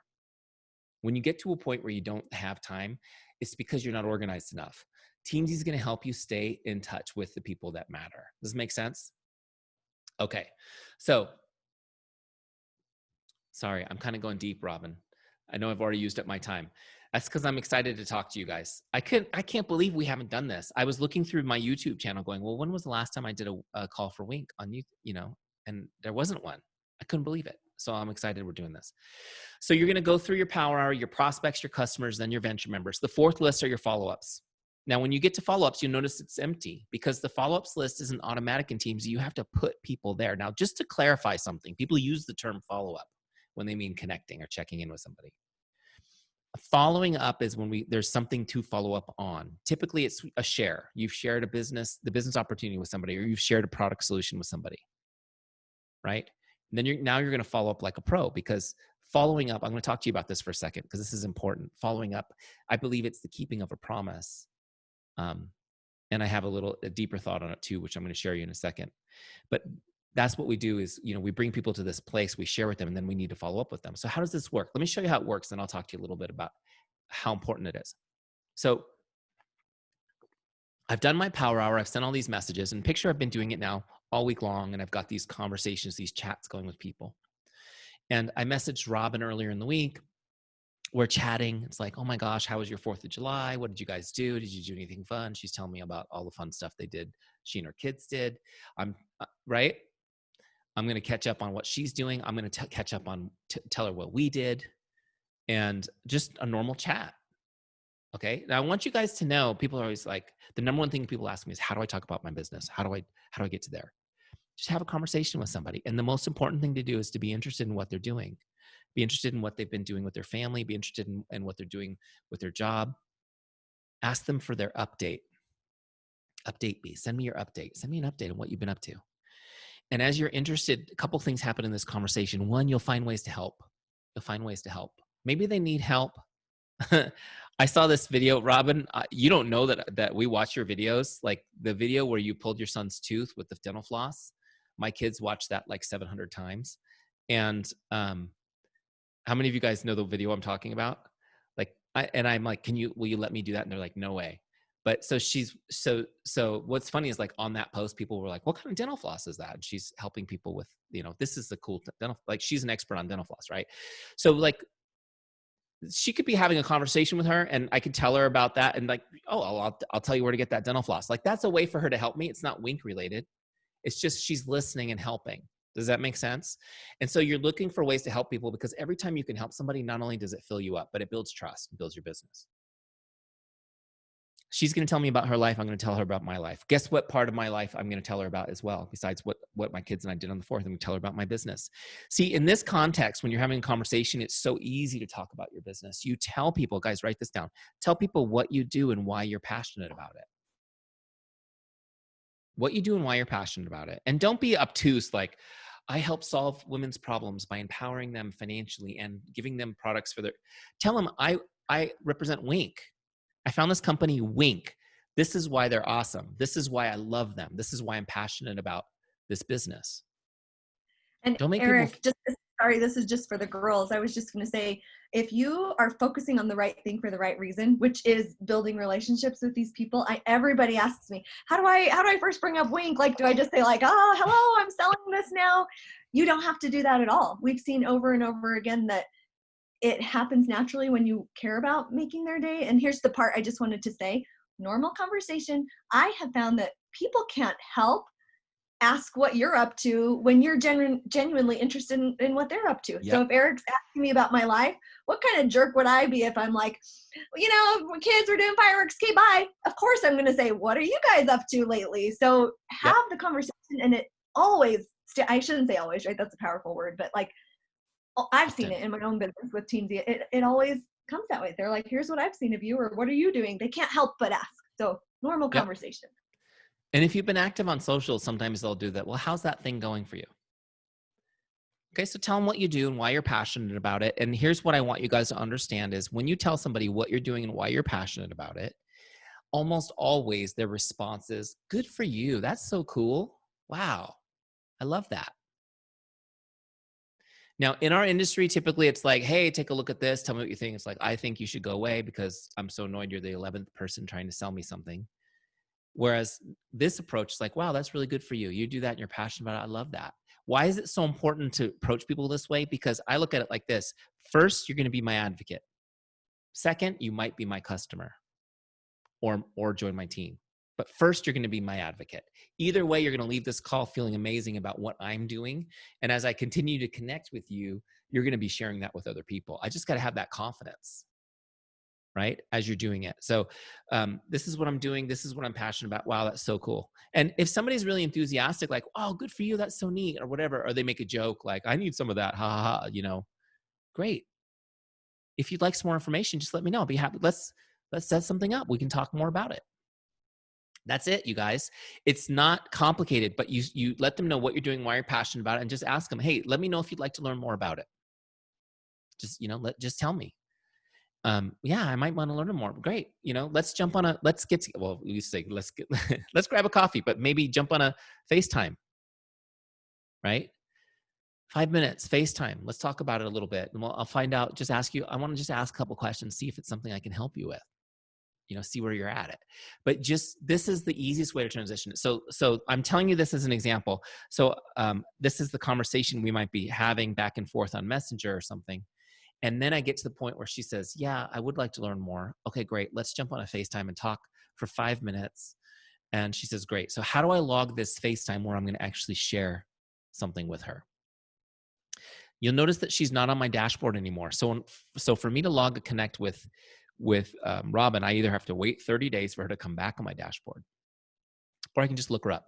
When you get to a point where you don't have time, it's because you're not organized enough. Teamzy is going to help you stay in touch with the people that matter. Does this make sense? Okay. So, sorry, I'm kind of going deep, Robin. I know I've already used up my time. That's because I'm excited to talk to you guys. I can't believe we haven't done this. I was looking through my YouTube channel going, well, when was the last time I did a call for Wink on you, you know, and there wasn't one. I couldn't believe it. So I'm excited we're doing this. So you're going to go through your power hour, your prospects, your customers, then your venture members. The fourth list are your follow-ups. Now, when you get to follow-ups, you notice it's empty because the follow-ups list isn't automatic in Teamzy. You have to put people there. Now, just to clarify something, people use the term follow-up when they mean connecting or checking in with somebody. Following up is when there's something to follow up on. Typically, it's a share. You've shared the business opportunity with somebody, or you've shared a product solution with somebody, right? And then now you're going to follow up like a pro, because following up, I'm going to talk to you about this for a second because this is important. Following up, I believe it's the keeping of a promise. And I have a deeper thought on it too, which I'm going to share you in a second. But that's what we do is, you know, we bring people to this place, we share with them, and then we need to follow up with them. So how does this work? Let me show you how it works, and I'll talk to you a little bit about how important it is. So I've done my power hour. I've sent all these messages, and picture I've been doing it now all week long, and I've got these conversations, these chats going with people. And I messaged Robin earlier in the week. We're chatting. It's like, oh my gosh, how was your 4th of July? What did you guys do? Did you do anything fun? She's telling me about all the fun stuff they did. She and her kids did. Right? I'm going to catch up on what she's doing. I'm going to catch up on, tell her what we did, and just a normal chat. Okay. Now I want you guys to know, people are always like, the number one thing people ask me is, how do I talk about my business? How do I get to there? Just have a conversation with somebody. And the most important thing to do is to be interested in what they're doing. Be interested in what they've been doing with their family. Be interested in what they're doing with their job. Ask them for their update. Update me. Send me your update. Send me an update on what you've been up to. And as you're interested, a couple things happen in this conversation. One, you'll find ways to help. You'll find ways to help. Maybe they need help. I saw this video, Robin. You don't know that we watch your videos. Like the video where you pulled your son's tooth with the dental floss. My kids watched that like 700 times. And how many of you guys know the video I'm talking about? Like, I'm like, will you let me do that? And they're like, no way. But so what's funny is, like, on that post, people were like, what kind of dental floss is that? And she's helping people with, you know, this is the cool dental, like, she's an expert on dental floss, right? So like, she could be having a conversation with her, and I could tell her about that, and like, oh, I'll tell you where to get that dental floss. Like, that's a way for her to help me. It's not Wink related. It's just she's listening and helping. Does that make sense? And so you're looking for ways to help people, because every time you can help somebody, not only does it fill you up, but it builds trust and builds your business. She's going to tell me about her life. I'm going to tell her about my life. Guess what part of my life I'm going to tell her about as well? Besides what my kids and I did on the 4th, I'm going to tell her about my business. See, in this context, when you're having a conversation, it's so easy to talk about your business. You tell people, guys, write this down. Tell people what you do and why you're passionate about it. What you do and why you're passionate about it. And don't be obtuse, like, I help solve women's problems by empowering them financially and giving them products for tell them I represent Wink. I found this company, Wink. This is why they're awesome. This is why I love them. This is why I'm passionate about this business. And don't make Eric, people... sorry, this is just for the girls. I was just going to say, if you are focusing on the right thing for the right reason, which is building relationships with these people, everybody asks me, how do I first bring up Wink? Like, do I just say like, oh, hello, I'm selling this now? You don't have to do that at all. We've seen over and over again that it happens naturally when you care about making their day. And here's the part I just wanted to say, normal conversation. I have found that people can't help ask what you're up to when you're genuinely interested in what they're up to. Yep. So if Eric's asking me about my life, what kind of jerk would I be if I'm like, you know, kids are doing fireworks, okay, bye. Of course I'm going to say, what are you guys up to lately? So have the conversation, and it always, I shouldn't say always, right? That's a powerful word, but like, I've seen it in my own business with Teamzy. It always comes that way. They're like, here's what I've seen of you, or what are you doing? They can't help but ask. So normal conversation. And if you've been active on social, sometimes they'll do that. Well, how's that thing going for you? Okay, so tell them what you do and why you're passionate about it. And here's what I want you guys to understand is when you tell somebody what you're doing and why you're passionate about it, almost always their response is, good for you. That's so cool. Wow. I love that. Now, in our industry, typically it's like, hey, take a look at this. Tell me what you think. It's like, I think you should go away because I'm so annoyed you're the 11th person trying to sell me something. Whereas this approach is like, wow, that's really good for you. You do that and you're passionate about it. I love that. Why is it so important to approach people this way? Because I look at it like this. First, you're going to be my advocate. Second, you might be my customer or join my team. But first, you're going to be my advocate. Either way, you're going to leave this call feeling amazing about what I'm doing. And as I continue to connect with you, you're going to be sharing that with other people. I just got to have that confidence, right? As you're doing it. So this is what I'm doing. This is what I'm passionate about. Wow, that's so cool. And if somebody's really enthusiastic, like, oh, good for you. That's so neat or whatever. Or they make a joke like, I need some of that. Ha ha ha. You know, great. If you'd like some more information, just let me know. I'll be happy. Let's set something up. We can talk more about it. That's it, you guys. It's not complicated, but you let them know what you're doing, why you're passionate about it, and just ask them, hey, let me know if you'd like to learn more about it. Just, just tell me. Yeah, I might want to learn more. Great. Let's jump on let's let's grab a coffee, but maybe jump on a FaceTime, right? 5 minutes, FaceTime. Let's talk about it a little bit. And I'll find out, I want to just ask a couple questions, see if it's something I can help you with. See where you're at it. But this is the easiest way to transition it. So I'm telling you this as an example. So this is the conversation we might be having back and forth on Messenger or something. And then I get to the point where she says, yeah, I would like to learn more. Okay, great. Let's jump on a FaceTime and talk for 5 minutes. And she says, great. So how do I log this FaceTime where I'm going to actually share something with her? You'll notice that she's not on my dashboard anymore. So for me to log a connect with Robin, I either have to wait 30 days for her to come back on my dashboard, or I can just look her up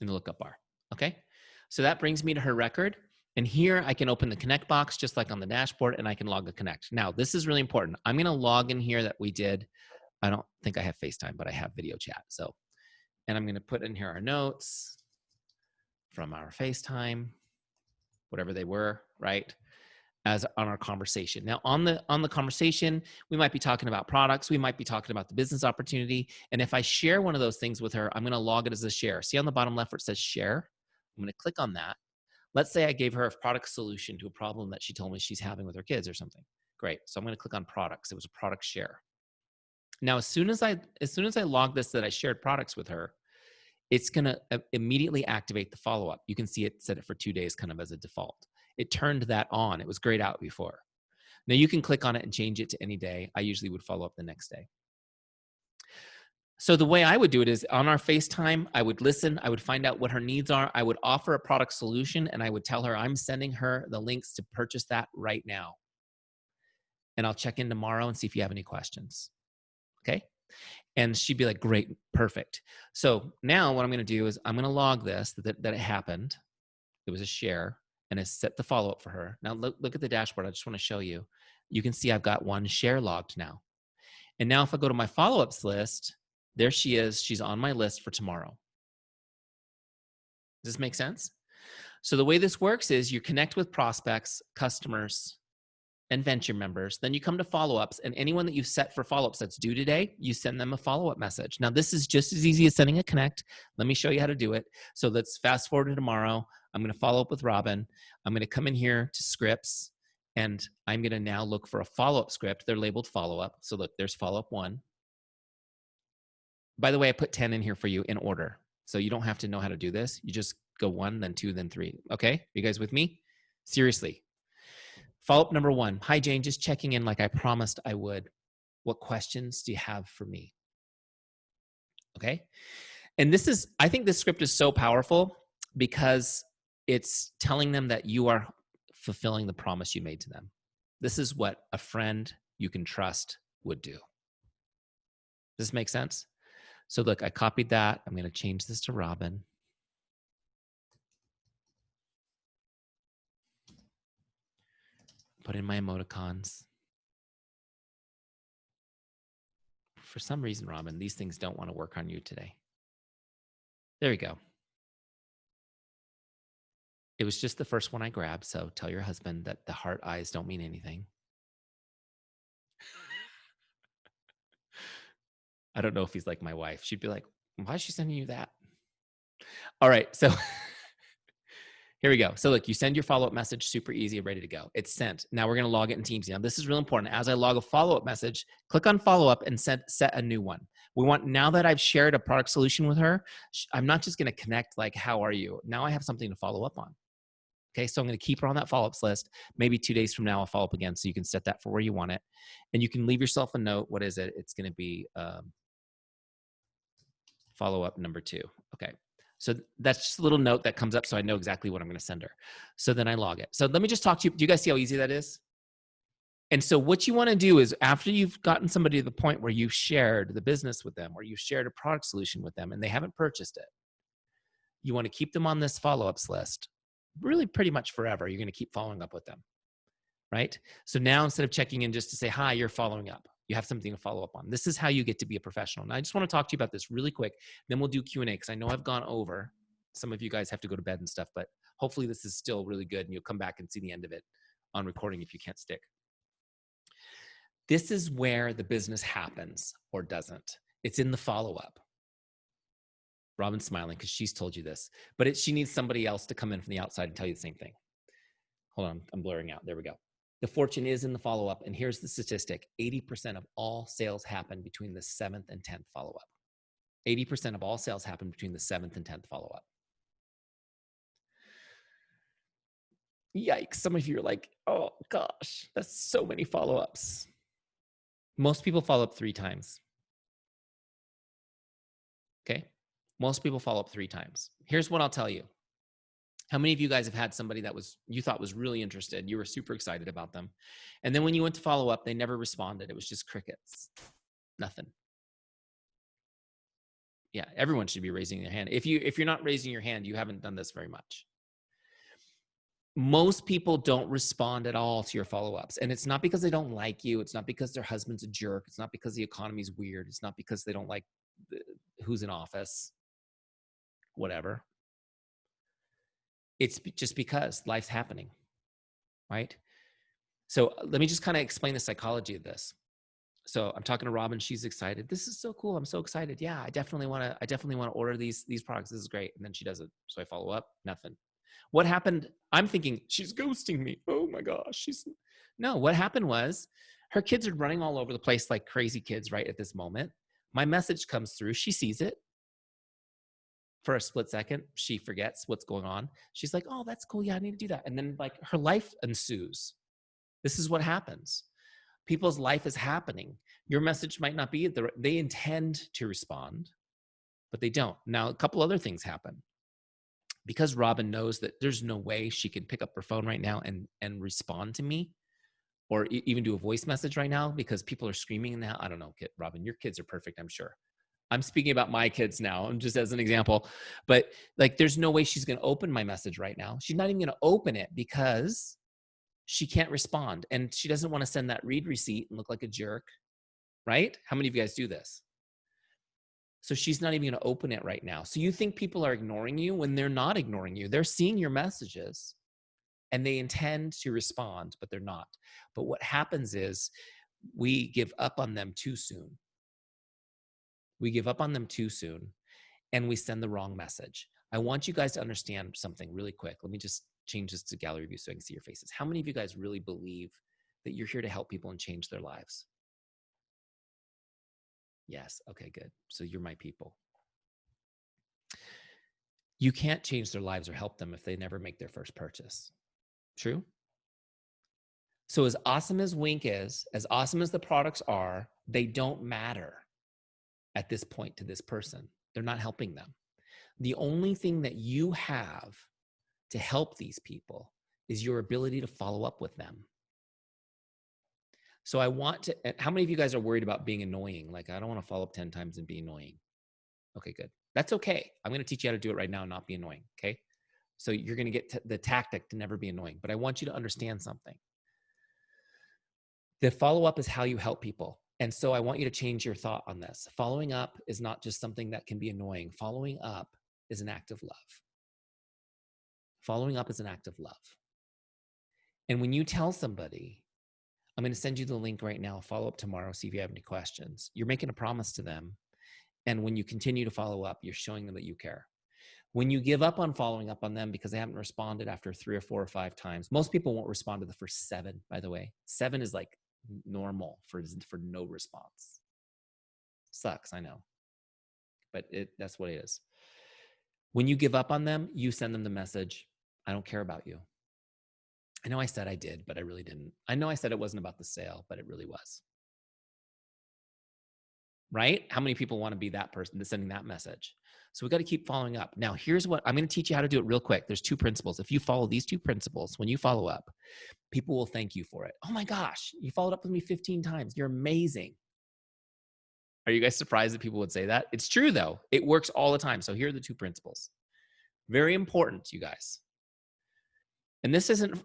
in the lookup bar. Okay. So that brings me to her record. And here I can open the connect box just like on the dashboard and I can log a connect. Now, this is really important. I'm going to log in here that we did. I don't think I have FaceTime, but I have video chat. And I'm going to put in here our notes from our FaceTime, whatever they were, right? As on our conversation. Now on the conversation, we might be talking about products. We might be talking about the business opportunity. And if I share one of those things with her, I'm going to log it as a share. See on the bottom left where it says share? I'm going to click on that. Let's say I gave her a product solution to a problem that she told me she's having with her kids or something. Great. So I'm going to click on products. It was a product share. Now, as soon as I log this that I shared products with her, it's going to immediately activate the follow-up. You can see it set it for 2 days kind of as a default. It turned that on. It was grayed out before. Now you can click on it and change it to any day. I usually would follow up the next day. So the way I would do it is on our FaceTime, I would listen. I would find out what her needs are. I would offer a product solution and I would tell her I'm sending her the links to purchase that right now. And I'll check in tomorrow and see if you have any questions. Okay. And she'd be like, great, perfect. So now what I'm going to do is I'm going to log this, that it happened. It was a share and I set the follow-up for her. Now look at the dashboard. I just want to show you. You can see I've got one share logged now. And now if I go to my follow-ups list, there she is. She's on my list for tomorrow. Does this make sense? So the way this works is you connect with prospects, customers, and venture members. Then you come to follow-ups, and anyone that you've set for follow-ups that's due today, you send them a follow-up message. Now, this is just as easy as sending a connect. Let me show you how to do it. So let's fast forward to tomorrow. I'm going to follow up with Robin. I'm going to come in here to scripts, and I'm going to now look for a follow-up script. They're labeled follow-up. So look, there's follow-up 1. By the way, I put 10 in here for you in order. So you don't have to know how to do this. You just go 1, then 2, then 3. Okay? You guys with me? Seriously. Follow-up number 1. Hi, Jane, just checking in like I promised I would. What questions do you have for me? Okay. And I think this script is so powerful because it's telling them that you are fulfilling the promise you made to them. This is what a friend you can trust would do. Does this make sense? So look, I copied that. I'm going to change this to Robin. Put in my emoticons. For some reason, Robin, these things don't want to work on you today. There we go. It was just the first one I grabbed. So tell your husband that the heart eyes don't mean anything. I don't know if he's like my wife. She'd be like, why is she sending you that? All right. So here we go. So look, you send your follow-up message, super easy, ready to go. It's sent. Now we're going to log it in Teamzy. Now this is really important. As I log a follow-up message, click on follow-up and set a new one. We want, now that I've shared a product solution with her, I'm not just going to connect like, how are you? Now I have something to follow up on. Okay, so I'm going to keep her on that follow-ups list. Maybe 2 days from now, I'll follow up again. So you can set that for where you want it. And you can leave yourself a note. What is it? It's going to be follow-up number 2. Okay. So that's just a little note that comes up so I know exactly what I'm going to send her. So then I log it. So let me just talk to you. Do you guys see how easy that is? And so what you want to do is after you've gotten somebody to the point where you've shared the business with them or you've shared a product solution with them and they haven't purchased it, you want to keep them on this follow-ups list really pretty much forever. You're going to keep following up with them, right? So now instead of checking in just to say, hi, you're following up. You have something to follow up on. This is how you get to be a professional. And I just want to talk to you about this really quick. Then we'll do Q&A because I know I've gone over. Some of you guys have to go to bed and stuff, but hopefully this is still really good and you'll come back and see the end of it on recording if you can't stick. This is where the business happens or doesn't. It's in the follow-up. Robin's smiling because she's told you this, but she needs somebody else to come in from the outside and tell you the same thing. Hold on, I'm blurring out. There we go. The fortune is in the follow-up, and here's the statistic. 80% of all sales happen between the 7th and 10th follow-up. 80% of all sales happen between the 7th and 10th follow-up. Yikes, some of you are like, oh gosh, that's so many follow-ups. Most people follow up 3 times. Okay? Most people follow up 3 times. Here's what I'll tell you. How many of you guys have had somebody that you thought was really interested? You were super excited about them. And then when you went to follow up, they never responded. It was just crickets. Nothing. Yeah, everyone should be raising their hand. If you're not raising your hand, you haven't done this very much. Most people don't respond at all to your follow-ups. And it's not because they don't like you. It's not because their husband's a jerk. It's not because the economy's weird. It's not because they don't like who's in office, whatever. It's just because life's happening, right? So let me just kind of explain the psychology of this. So I'm talking to Robin. She's excited. This is so cool. I'm so excited. Yeah, I definitely want to order these products. This is great. And then she does it. So I follow up. Nothing. What happened? I'm thinking she's ghosting me. Oh my gosh. No, what happened was her kids are running all over the place like crazy kids right at this moment. My message comes through. She sees it. For a split second, she forgets what's going on. She's like, oh, that's cool. Yeah, I need to do that. And then like her life ensues. This is what happens. People's life is happening. Your message might not be, they intend to respond, but they don't. Now, a couple other things happen. Because Robin knows that there's no way she can pick up her phone right now and respond to me or even do a voice message right now because people are screaming now. I don't know, Robin, your kids are perfect, I'm sure. I'm speaking about my kids now, just as an example, but like, there's no way she's going to open my message right now. She's not even going to open it because she can't respond. And she doesn't want to send that read receipt and look like a jerk, right? How many of you guys do this? So she's not even going to open it right now. So you think people are ignoring you when they're not ignoring you. They're seeing your messages and they intend to respond, but they're not. But what happens is we give up on them too soon. We give up on them too soon and we send the wrong message. I want you guys to understand something really quick. Let me just change this to gallery view so I can see your faces. How many of you guys really believe that you're here to help people and change their lives? Yes. Okay, good. So you're my people. You can't change their lives or help them if they never make their first purchase. True? So as awesome as Wink is, as awesome as the products are, they don't matter at this point to this person. They're not helping them. The only thing that you have to help these people is your ability to follow up with them. So I want to, how many of you guys are worried about being annoying? Like, I don't want to follow up 10 times and be annoying. Okay, good. That's okay. I'm going to teach you how to do it right now and not be annoying, okay? So you're going to get the tactic to never be annoying. But I want you to understand something. The follow-up is how you help people. And so I want you to change your thought on this. Following up is not just something that can be annoying. Following up is an act of love. Following up is an act of love. And when you tell somebody, I'm going to send you the link right now, follow up tomorrow, see if you have any questions, you're making a promise to them. And when you continue to follow up, you're showing them that you care. When you give up on following up on them because they haven't responded after 3 or 4 or 5 times, most people won't respond to the first 7, by the way. 7 is like normal for no response. Sucks, I know. But that's what it is. When you give up on them, you send them the message, I don't care about you. I know I said I did, but I really didn't. I know I said it wasn't about the sale, but it really was. Right? How many people want to be that person that's sending that message? So we got to keep following up. Now, here's what I'm going to teach you how to do it real quick. There's 2 principles. If you follow these 2 principles, when you follow up, people will thank you for it. Oh my gosh, you followed up with me 15 times. You're amazing. Are you guys surprised that people would say that? It's true though. It works all the time. So here are the 2 principles. Very important, you guys. And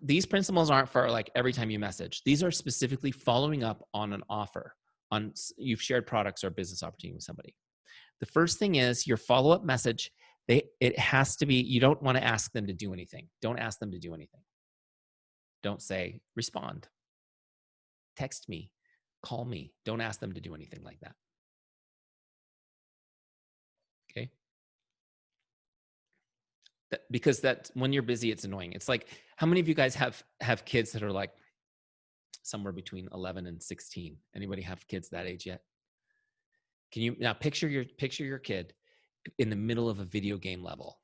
these principles aren't for like every time you message. These are specifically following up on an offer, on you've shared products or business opportunity with somebody. The first thing is your follow-up message, it has to be, you don't want to ask them to do anything. Don't ask them to do anything. Don't say, respond, text me, call me. Don't ask them to do anything like that. Okay? Because when you're busy, it's annoying. It's like, how many of you guys have kids that are like somewhere between 11 and 16? Anybody have kids that age yet? Can you now picture your kid in the middle of a video game level?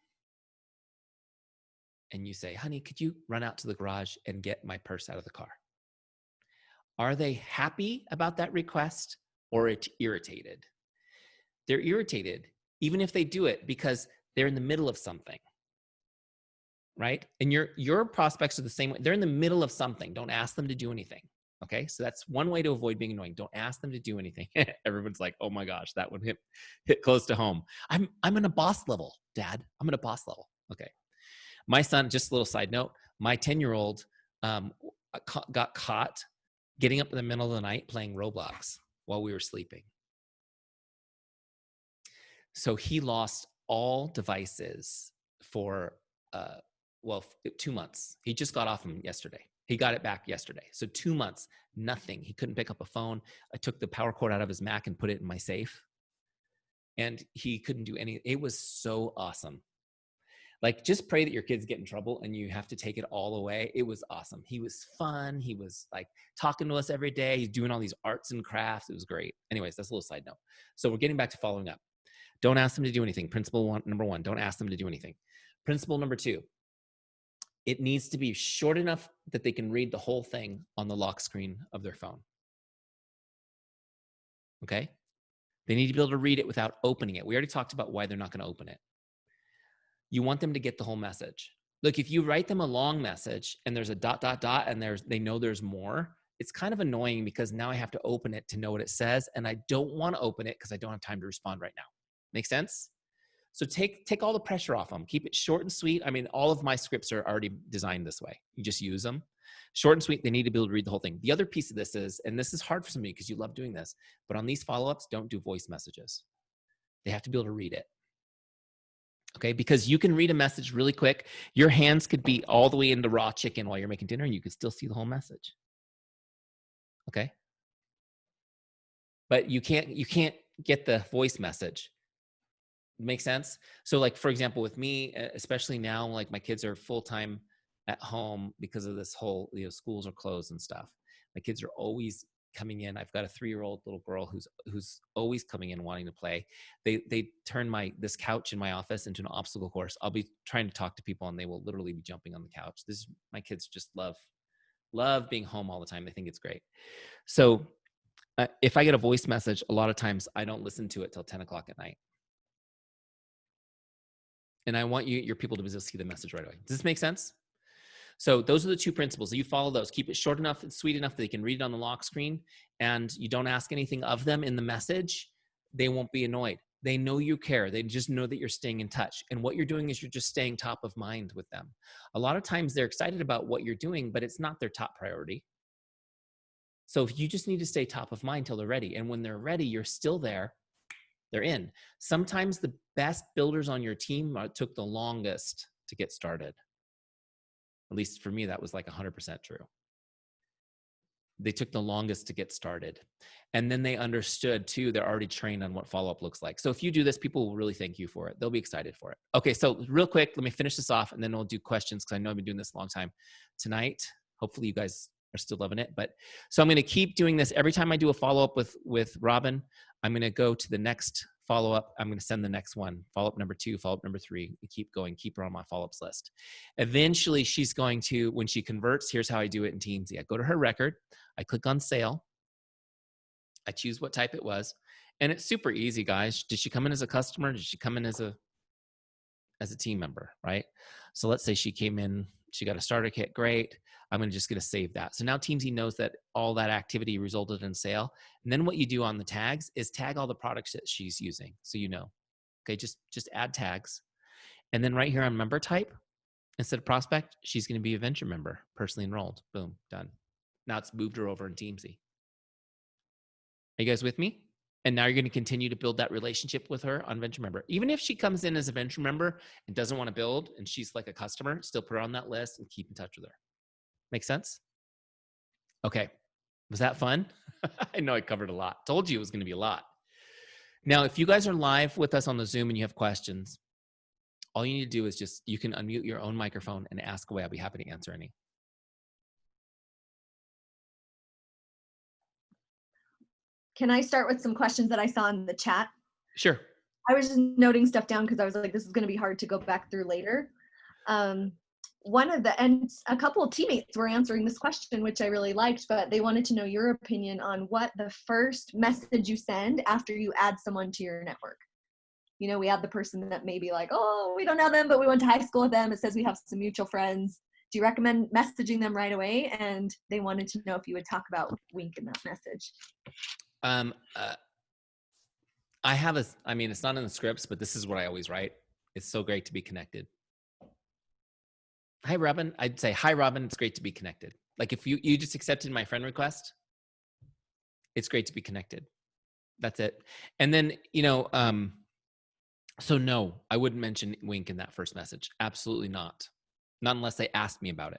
And you say, honey, could you run out to the garage and get my purse out of the car? Are they happy about that request or irritated? They're irritated, even if they do it because they're in the middle of something, right? And your prospects are the same way. They're in the middle of something. Don't ask them to do anything. Okay, so that's one way to avoid being annoying. Don't ask them to do anything. Everyone's like, oh my gosh, that would hit close to home. I'm in a boss level, Dad. I'm in a boss level. Okay. My son, just a little side note, my 10-year-old got caught getting up in the middle of the night playing Roblox while we were sleeping. So he lost all devices for 2 months. He just got off them yesterday. He got it back yesterday. So 2 months, nothing. He couldn't pick up a phone. I took the power cord out of his Mac and put it in my safe. And he couldn't do anything. It was so awesome. Like, just pray that your kids get in trouble and you have to take it all away. It was awesome. He was fun. He was like talking to us every day. He's doing all these arts and crafts. It was great. Anyways, that's a little side note. So we're getting back to following up. Don't ask them to do anything. Number one, don't ask them to do anything. Principle number 2, it needs to be short enough that they can read the whole thing on the lock screen of their phone. Okay? They need to be able to read it without opening it. We already talked about why they're not going to open it. You want them to get the whole message. Look, if you write them a long message and there's a ... and they know there's more, it's kind of annoying because now I have to open it to know what it says, and I don't want to open it because I don't have time to respond right now. Make sense? So take all the pressure off them. Keep it short and sweet. I mean, all of my scripts are already designed this way. You just use them. Short and sweet, they need to be able to read the whole thing. The other piece of this is, and this is hard for some of you because you love doing this, but on these follow-ups, don't do voice messages. They have to be able to read it. Okay, because you can read a message really quick. Your hands could be all the way into raw chicken while you're making dinner and you could still see the whole message. Okay? But you can't get the voice message. Make sense? So like, for example, with me, especially now, like my kids are full-time at home because of this whole, schools are closed and stuff. My kids are always coming in. I've got a 3-year-old little girl who's always coming in wanting to play. They turn this couch in my office into an obstacle course. I'll be trying to talk to people and they will literally be jumping on the couch. My kids just love being home all the time. They think it's great. So if I get a voice message, a lot of times I don't listen to it till 10 o'clock at night. And I want your people to be able to see the message right away. Does this make sense? So those are the 2 principles. You follow those. Keep it short enough and sweet enough that they can read it on the lock screen, and you don't ask anything of them in the message. They won't be annoyed. They know you care. They just know that you're staying in touch. And what you're doing is you're just staying top of mind with them. A lot of times they're excited about what you're doing, but it's not their top priority. So if you just need to stay top of mind till they're ready. And when they're ready, you're still there. They're in. Sometimes the best builders on your team took the longest to get started. At least for me, that was like 100% true. They took the longest to get started. And then they understood too, they're already trained on what follow-up looks like. So if you do this, people will really thank you for it. They'll be excited for it. Okay, so real quick, let me finish this off and then we'll do questions because I know I've been doing this a long time tonight. Hopefully you guys are still loving it. But so I'm going to keep doing this. Every time I do a follow-up with Robin, I'm going to go to the next follow-up. I'm going to send the next one, follow-up number 2, follow-up number 3, and keep going, keep her on my follow-ups list. Eventually she's going to, when she converts, here's how I do it in Teamzy. I go to her record, I click on sale, I choose what type it was, and it's super easy, guys. Did she come in as a customer? Did she come in as a team member, right? So let's say she came in, she got a starter kit, great. I'm gonna just gonna save that. So now Teamzy knows that all that activity resulted in sale. And then what you do on the tags is tag all the products that she's using. So you know, okay, just add tags. And then right here on member type, instead of prospect, she's gonna be a venture member, personally enrolled, boom, done. Now it's moved her over in Teamzy. Are you guys with me? And now you're going to continue to build that relationship with her on venture member. Even if she comes in as a venture member and doesn't want to build and she's like a customer, still put her on that list and keep in touch with her. Make sense? Okay. Was that fun? I know I covered a lot. Told you it was going to be a lot. Now, if you guys are live with us on the Zoom and you have questions, all you need to do is just, you can unmute your own microphone and ask away. I'll be happy to answer any. Can I start with some questions that I saw in the chat? Sure. I was just noting stuff down because I was like, this is going to be hard to go back through later. And a couple of teammates were answering this question, which I really liked, but they wanted to know your opinion on what the first message you send after you add someone to your network. You know, we have the person that may be like, oh, we don't know them, but we went to high school with them. It says we have some mutual friends. Do you recommend messaging them right away? And they wanted to know if you would talk about Wink in that message. I mean, it's not in the scripts, but this is what I always write. It's so great to be connected. Hi, Robin. I'd say, hi, Robin. It's great to be connected. Like if you just accepted my friend request, it's great to be connected. That's it. And then, you know, so no, I wouldn't mention Wink in that first message. Absolutely not. Not unless they asked me about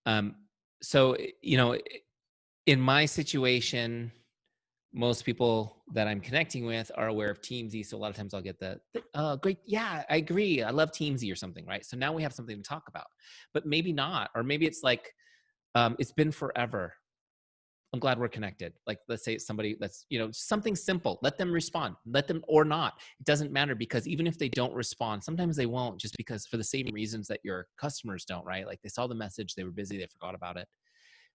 it. So, you know, in my situation, most people that I'm connecting with are aware of Teamzy. So a lot of times I'll get great. Yeah, I agree. I love Teamzy or something, right? So now we have something to talk about, but maybe not. Or maybe it's like, it's been forever. I'm glad we're connected. Like, let's say it's somebody that's, you know, something simple. Let them respond, let them or not. It doesn't matter because even if they don't respond, sometimes they won't just because for the same reasons that your customers don't, right? Like they saw the message, they were busy, they forgot about it.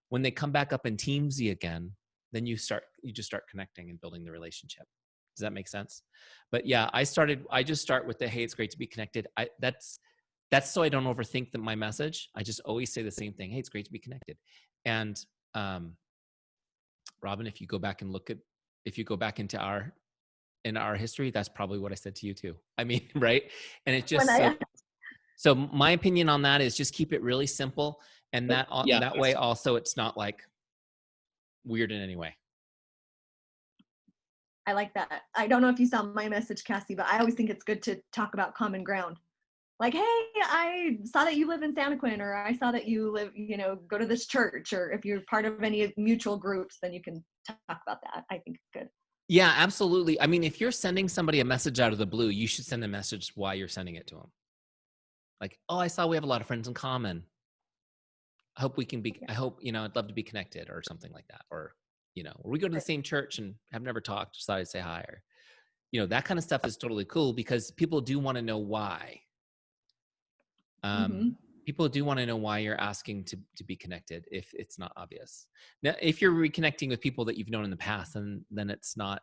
When they come back up in Teamzy again, then you just start connecting and building the relationship. Does that make sense? But yeah, I just start with the, hey, it's great to be connected. That's so I don't overthink my message. I just always say the same thing. Hey, it's great to be connected. And Robin, if you go back into our history, that's probably what I said to you too. I mean, right? And it just, so my opinion on that is just keep it really simple. And that way also, it's not like weird in any way. I like that. I don't know if you saw my message, Cassie, but I always think it's good to talk about common ground. Like, hey, I saw that you live in Santa Quinn, or I saw that you live, you know, go to this church, or if you're part of any mutual groups, then you can talk about that. I think it's good. Yeah, absolutely. I mean, if you're sending somebody a message out of the blue, you should send a message why you're sending it to them. Like, oh, I saw we have a lot of friends in common. I hope, you know, I'd love to be connected or something like that. Or, you know, or we go to the same church and have never talked, just thought I'd say hi. Or, you know, that kind of stuff is totally cool because people do want to know why. People do want to know why you're asking to be connected if it's not obvious. Now, if you're reconnecting with people that you've known in the past, then it's not,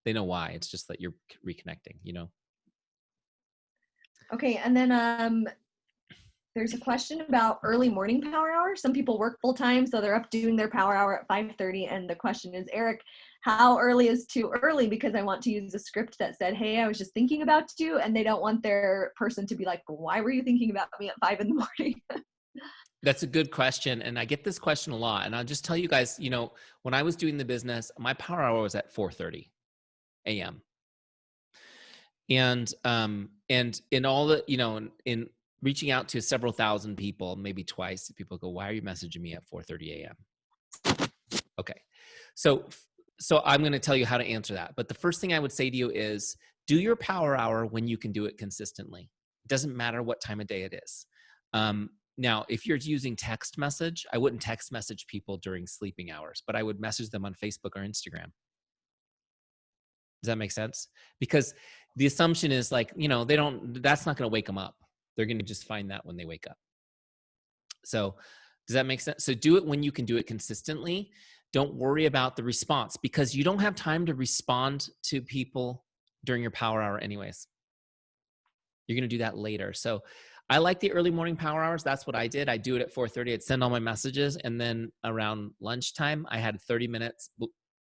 they know why. It's just that you're reconnecting, you know? Okay. And then there's a question about early morning power hour. Some people work full time, so they're up doing their power hour at 5:30. And the question is, Eric, how early is too early? Because I want to use a script that said, hey, I was just thinking about you. And they don't want their person to be like, why were you thinking about me at 5 a.m? That's a good question. And I get this question a lot. And I'll just tell you guys, you know, when I was doing the business, my power hour was at 4:30 a.m. And in all the, you know, in reaching out to several thousand people, maybe twice. People go, why are you messaging me at 4:30 a.m.? Okay. So I'm going to tell you how to answer that. But the first thing I would say to you is do your power hour when you can do it consistently. It doesn't matter what time of day it is. Now, if you're using text message, I wouldn't text message people during sleeping hours, but I would message them on Facebook or Instagram. Does that make sense? Because the assumption is like, that's not going to wake them up. They're going to just find that when they wake up. So does that make sense? So do it when you can do it consistently. Don't worry about the response because you don't have time to respond to people during your power hour anyways. You're going to do that later. So I like the early morning power hours. That's what I did. I do it at 4:30. I'd send all my messages. And then around lunchtime, I had 30 minutes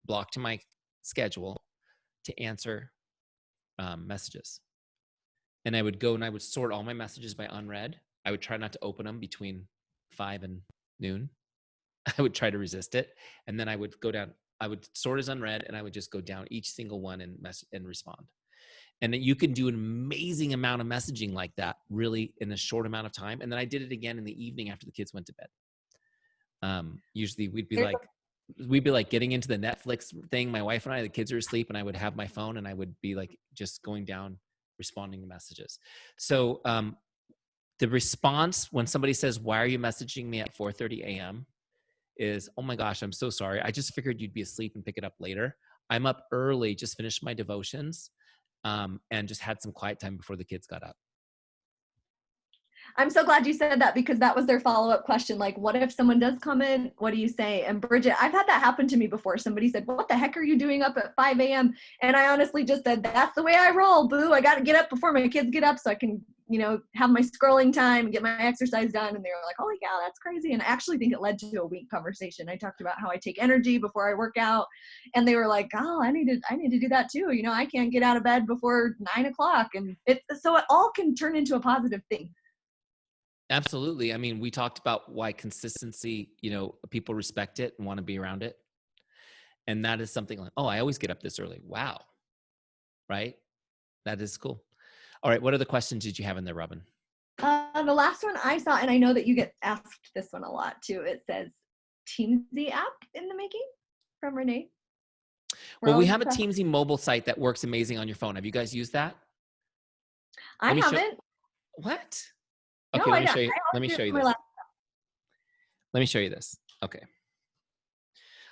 blocked in my schedule to answer messages. And I would go and I would sort all my messages by unread. I would try not to open them between 5 and noon. I would try to resist it. And then I would go down, I would sort as unread and I would just go down each single one and respond. And then you can do an amazing amount of messaging like that really in a short amount of time. And then I did it again in the evening after the kids went to bed. Usually we'd be like getting into the Netflix thing. My wife and I, the kids are asleep and I would have my phone and I would be like just going down, responding to messages. So the response when somebody says, why are you messaging me at 4:30 a.m. is, oh my gosh, I'm so sorry. I just figured you'd be asleep and pick it up later. I'm up early, just finished my devotions and just had some quiet time before the kids got up. I'm so glad you said that because that was their follow-up question. Like, what if someone does comment? What do you say? And Bridget, I've had that happen to me before. Somebody said, what the heck are you doing up at 5 a.m.? And I honestly just said, that's the way I roll, boo. I got to get up before my kids get up so I can, have my scrolling time and get my exercise done. And they were like, holy cow, that's crazy. And I actually think it led to a week conversation. I talked about how I take energy before I work out. And they were like, oh, I need to do that too. I can't get out of bed before 9 o'clock. And so it all can turn into a positive thing. Absolutely. I mean, we talked about why consistency, people respect it and want to be around it. And that is something like, oh, I always get up this early. Wow. Right? That is cool. All right. What other questions did you have in there, Robin? The last one I saw, and I know that you get asked this one a lot too. It says Teamzy app in the making from Renee. Well, we have a Teamzy mobile site that works amazing on your phone. Have you guys used that? I haven't. What? Okay, no, let me show you. Let me show you this. Let me show you this. Okay.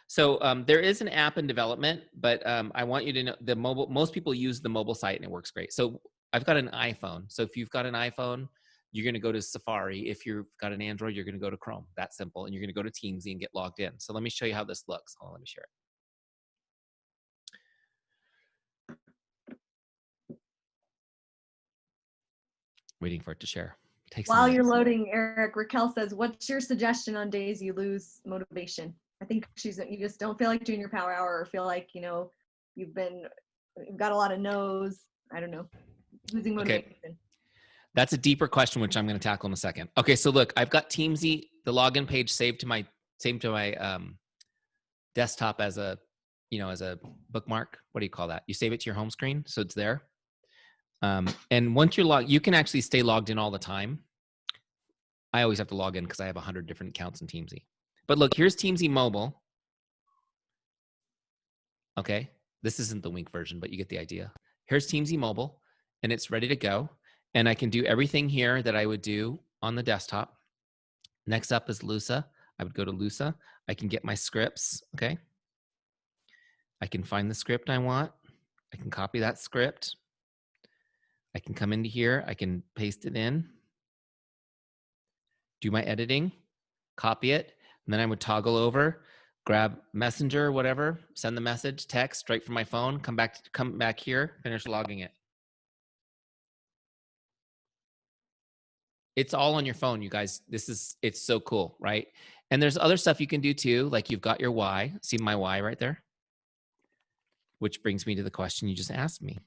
So there is an app in development, but I want you to know most people use the mobile site and it works great. So I've got an iPhone. So if you've got an iPhone, you're going to go to Safari. If you've got an Android, you're going to go to Chrome. That's simple. And you're going to go to Teamzy and get logged in. So let me show you how this looks. Hold on, let me share it. Waiting for it to share. While you're loading, Eric, Raquel says, what's your suggestion on days you lose motivation? I think you just don't feel like doing your power hour or feel like, you've got a lot of no's. I don't know. Losing motivation. Okay. That's a deeper question, which I'm going to tackle in a second. Okay. So look, I've got Teamzy, the login page saved to my desktop as a bookmark. What do you call that? You save it to your home screen. So it's there. And once you're logged, you can actually stay logged in all the time. I always have to log in because I have 100 different accounts in Teamzy. But look, here's Teamzy Mobile. Okay. This isn't the Wink version, but you get the idea. Here's Teamzy Mobile, and it's ready to go. And I can do everything here that I would do on the desktop. Next up is Lusa. I would go to Lusa. I can get my scripts. Okay. I can find the script I want. I can copy that script. I can come into here. I can paste it in. Do my editing, copy it, and then I would toggle over, grab Messenger, whatever, send the message, text straight from my phone, come back here, finish logging it. It's all on your phone, you guys. It's so cool, right? And there's other stuff you can do too, like you've got your why. See my why right there? Which brings me to the question you just asked me.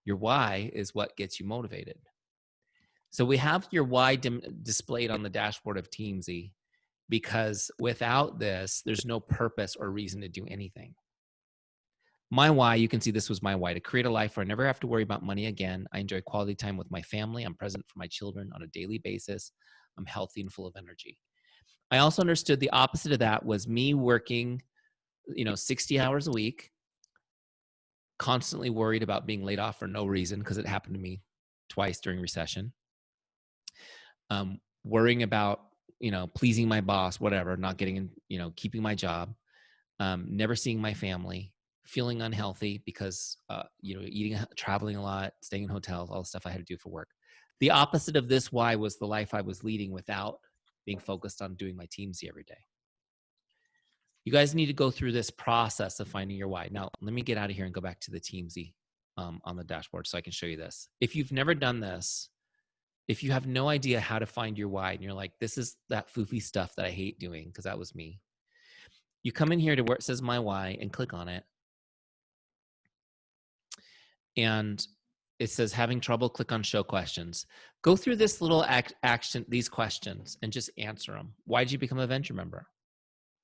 Your why is what gets you motivated. So we have your why displayed on the dashboard of Teamzy because without this, there's no purpose or reason to do anything. My why, you can see this was my why: to create a life where I never have to worry about money again. I enjoy quality time with my family. I'm present for my children on a daily basis. I'm healthy and full of energy. I also understood the opposite of that was me working, 60 hours a week, constantly worried about being laid off for no reason, because it happened to me twice during recession. Worrying about, pleasing my boss, whatever, not getting in, keeping my job, never seeing my family, feeling unhealthy because, eating, traveling a lot, staying in hotels, all the stuff I had to do for work. The opposite of this why was the life I was leading without being focused on doing my Teamzy every day. You guys need to go through this process of finding your why. Now, let me get out of here and go back to the Teamzy on the dashboard so I can show you this. If you've never done this, if you have no idea how to find your why, and you're like, this is that foofy stuff that I hate doing, because that was me. You come in here to where it says my why and click on it. And it says having trouble, click on show questions. Go through this little action, these questions, and just answer them. Why did you become a venture member?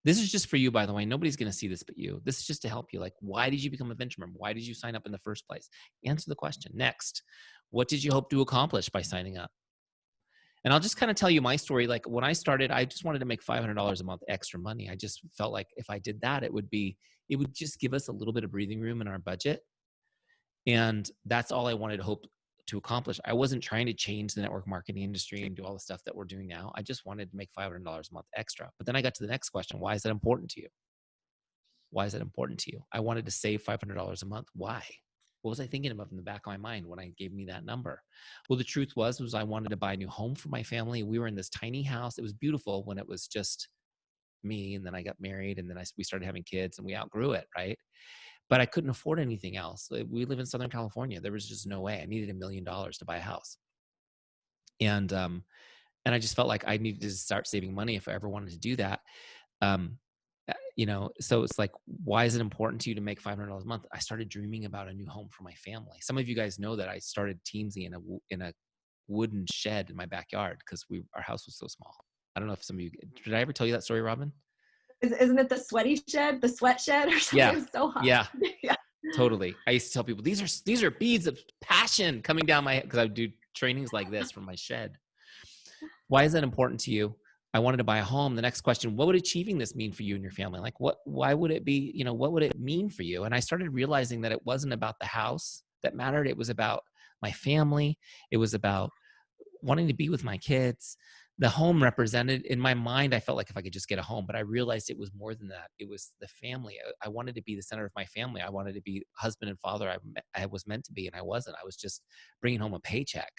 This is just for you, by the way. Nobody's going to see this but you. This is just to help you. Like, why did you become a venture member? Why did you sign up in the first place? Answer the question. Next, what did you hope to accomplish by signing up? And I'll just kind of tell you my story. Like, when I started, I just wanted to make $500 a month extra money. I just felt like if I did that, it would just give us a little bit of breathing room in our budget. And that's all I wanted to hope to accomplish. I wasn't trying to change the network marketing industry and do all the stuff that we're doing now. I just wanted to make $500 a month extra. But then I got to the next question. Why is that important to you? Why is that important to you? I wanted to save $500 a month. Why? What was I thinking about in the back of my mind when I gave me that number? Well, the truth was I wanted to buy a new home for my family. We were in this tiny house. It was beautiful when it was just me. And then I got married, and then we started having kids, and we outgrew it, right? But I couldn't afford anything else. We live in Southern California. There was just no way. I needed $1 million to buy a house. And I just felt like I needed to start saving money if I ever wanted to do that. So it's like, why is it important to you to make $500 a month? I started dreaming about a new home for my family. Some of you guys know that I started Teamzy in a wooden shed in my backyard because our house was so small. I don't know if some of you, did I ever tell you that story, Robin? Isn't it the sweaty shed, the sweat shed or something? Yeah. It was so hot. Yeah. Yeah. Totally. I used to tell people, these are beads of passion coming down my head, because I would do trainings like this from my shed. Why is that important to you? I wanted to buy a home. The next question, what would achieving this mean for you and your family? Like, why would it be, what would it mean for you? And I started realizing that it wasn't about the house that mattered. It was about my family. It was about wanting to be with my kids. The home represented, in my mind, I felt like if I could just get a home, but I realized it was more than that. It was the family. I wanted to be the center of my family. I wanted to be husband and father I was meant to be, and I wasn't. I was just bringing home a paycheck.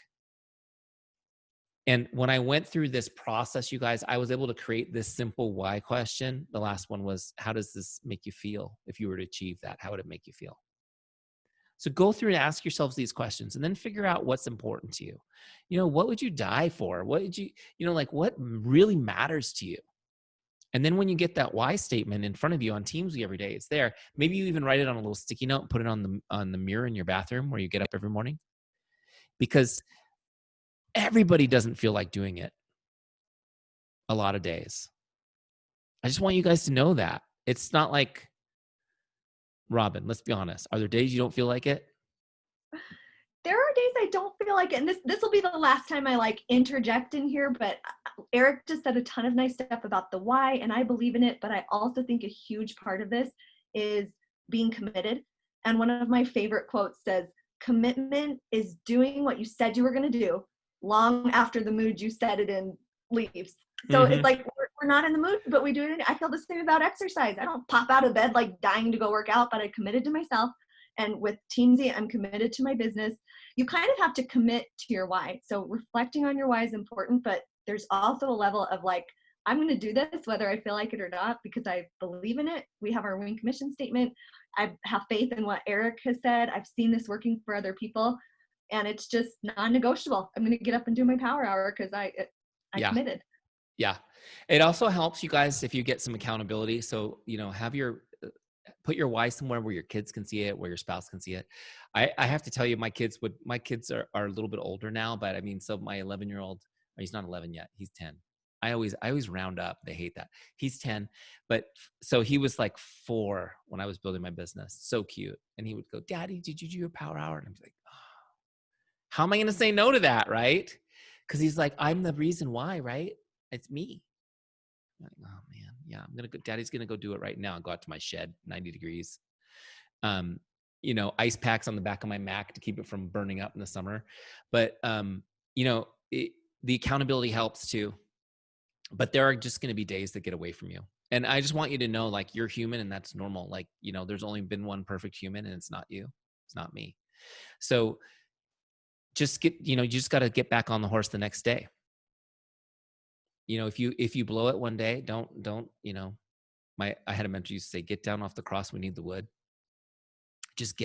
And when I went through this process, you guys, I was able to create this simple why question. The last one was, how does this make you feel? If you were to achieve that, how would it make you feel? So go through and ask yourselves these questions, and then figure out what's important to you. What would you die for? What would you, what really matters to you? And then when you get that why statement in front of you on Teamzy every day, it's there. Maybe you even write it on a little sticky note and put it on the mirror in your bathroom where you get up every morning. Because everybody doesn't feel like doing it a lot of days. I just want you guys to know that. It's not like, Robin, let's be honest. Are there days you don't feel like it? There are days I don't feel like it. And this will be the last time I interject in here, but Eric just said a ton of nice stuff about the why, and I believe in it. But I also think a huge part of this is being committed. And one of my favorite quotes says, commitment is doing what you said you were going to do long after the mood you set it in leaves. So It's like we're not in the mood, but we do it. I feel the same about exercise. I don't pop out of bed dying to go work out, but I committed to myself. And with Teamzy, I'm committed to my business. You kind of have to commit to your why. So reflecting on your why is important, but there's also a level of I'm going to do this whether I feel like it or not, because I believe in it. We have our wing commission statement. I have faith in what Eric has said. I've seen this working for other people, and it's just non-negotiable. I'm going to get up and do my power hour because I committed. Yeah. It also helps you guys if you get some accountability. So, put your why somewhere where your kids can see it, where your spouse can see it. I have to tell you, my kids are a little bit older now, but so my 11-year-old, he's not 11 yet, he's 10. I always round up. They hate that. He's 10, but so he was like 4 when I was building my business. So cute. And he would go, Daddy, did you do your power hour? And I'm like, oh, how am I going to say no to that? Right. Cause he's like, I'm the reason why, right? It's me. I'm like, oh man. Yeah. Daddy's going to go do it right now. I'll go out to my shed, 90 degrees. Ice packs on the back of my Mac to keep it from burning up in the summer. But, the accountability helps too. But there are just going to be days that get away from you. And I just want you to know, like, you're human and that's normal. Like, there's only been one perfect human and it's not you. It's not me. So just you just got to get back on the horse the next day. If you blow it one day, don't, I had a mentor used to say, get down off the cross. We need the wood. Just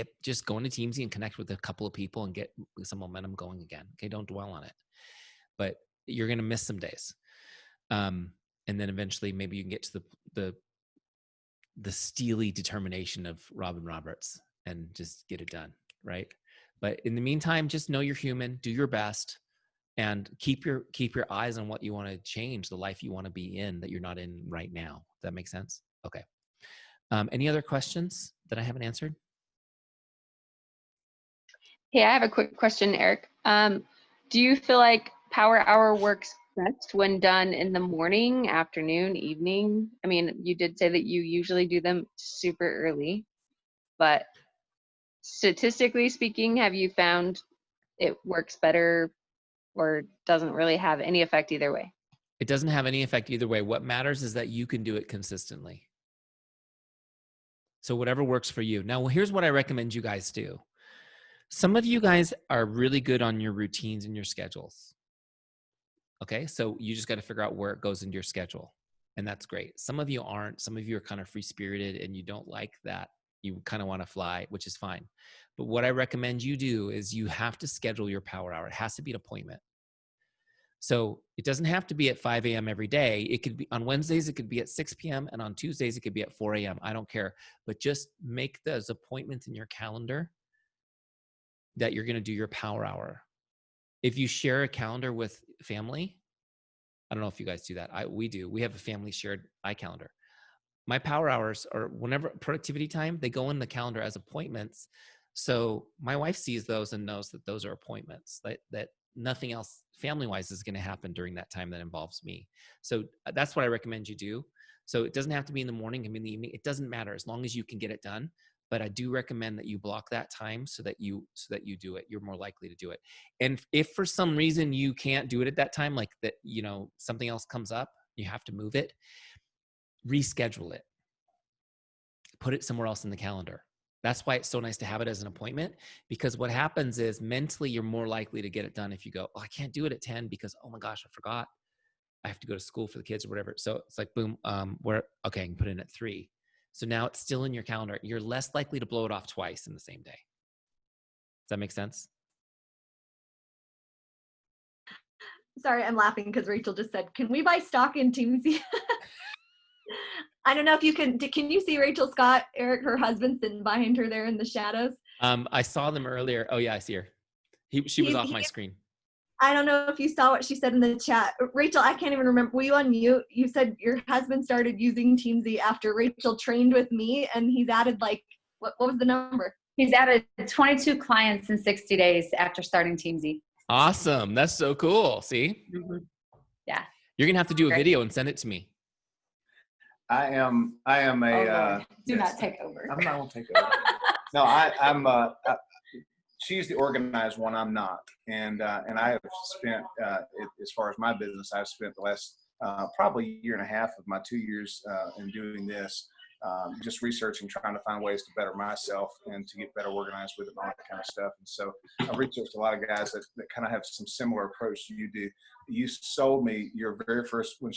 go into Teamzy and connect with a couple of people and get some momentum going again. Okay. Don't dwell on it, but you're going to miss some days. And then eventually maybe you can get to the steely determination of Robin Roberts and just get it done. Right. But in the meantime, just know you're human, do your best, and keep your eyes on what you want to change, the life you want to be in that you're not in right now. Does that make sense? Okay. Any other questions that I haven't answered? Hey, I have a quick question, Eric. Do you feel like Power Hour works best when done in the morning, afternoon, evening? I mean, you did say that you usually do them super early, but statistically speaking, have you found it works better or doesn't really have any effect either way? It doesn't have any effect either way. What matters is that you can do it consistently. So whatever works for you. Now, here's what I recommend you guys do. Some of you guys are really good on your routines and your schedules. Okay, so you just got to figure out where it goes into your schedule. And that's great. Some of you aren't. Some of you are kind of free-spirited and you don't like that. You kind of want to fly, which is fine. But what I recommend you do is you have to schedule your power hour. It has to be an appointment. So it doesn't have to be at 5 a.m. every day. It could be on Wednesdays, it could be at 6 p.m. And on Tuesdays, it could be at 4 a.m. I don't care. But just make those appointments in your calendar that you're going to do your power hour. If you share a calendar with family, I don't know if you guys do that. We do. We have a family shared iCalendar. My power hours or whenever productivity time, they go in the calendar as appointments. So my wife sees those and knows that those are appointments, that nothing else family-wise is going to happen during that time that involves me. So that's what I recommend you do. So it doesn't have to be in the morning, it can be in the evening. It doesn't matter as long as you can get it done. But I do recommend that you block that time so that you do it. You're more likely to do it. And if for some reason you can't do it at that time, like that, something else comes up, you have to move it, reschedule it, put it somewhere else in the calendar. That's why it's so nice to have it as an appointment, because what happens is mentally you're more likely to get it done if you go, oh, I can't do it at 10 because, oh my gosh, I forgot. I have to go to school for the kids or whatever. So it's like, boom, okay, I can put it in at 3. So now it's still in your calendar. You're less likely to blow it off twice in the same day. Does that make sense? Sorry, I'm laughing because Rachel just said, can we buy stock in Teamzy? I don't know if you can you see Rachel Scott, Eric, her husband, sitting behind her there in the shadows? I saw them earlier. Oh yeah, I see her. She was off my screen. I don't know if you saw what she said in the chat. Rachel, I can't even remember. Were you on mute? You said your husband started using Teamzy after Rachel trained with me, and he's added what was the number? He's added 22 clients in 60 days after starting Teamzy. Awesome. That's so cool. See? Mm-hmm. Yeah. You're going to have to do a video and send it to me. I am a, do not take over. I'm not going to take over. No, I'm she's the organized one. I'm not. And I have spent, as far as my business, I've spent the last probably year and a half of my 2 years in doing this, just researching, trying to find ways to better myself and to get better organized with it and all that kind of stuff. And so I've researched a lot of guys that kind of have some similar approach to you do. You sold me your very first, when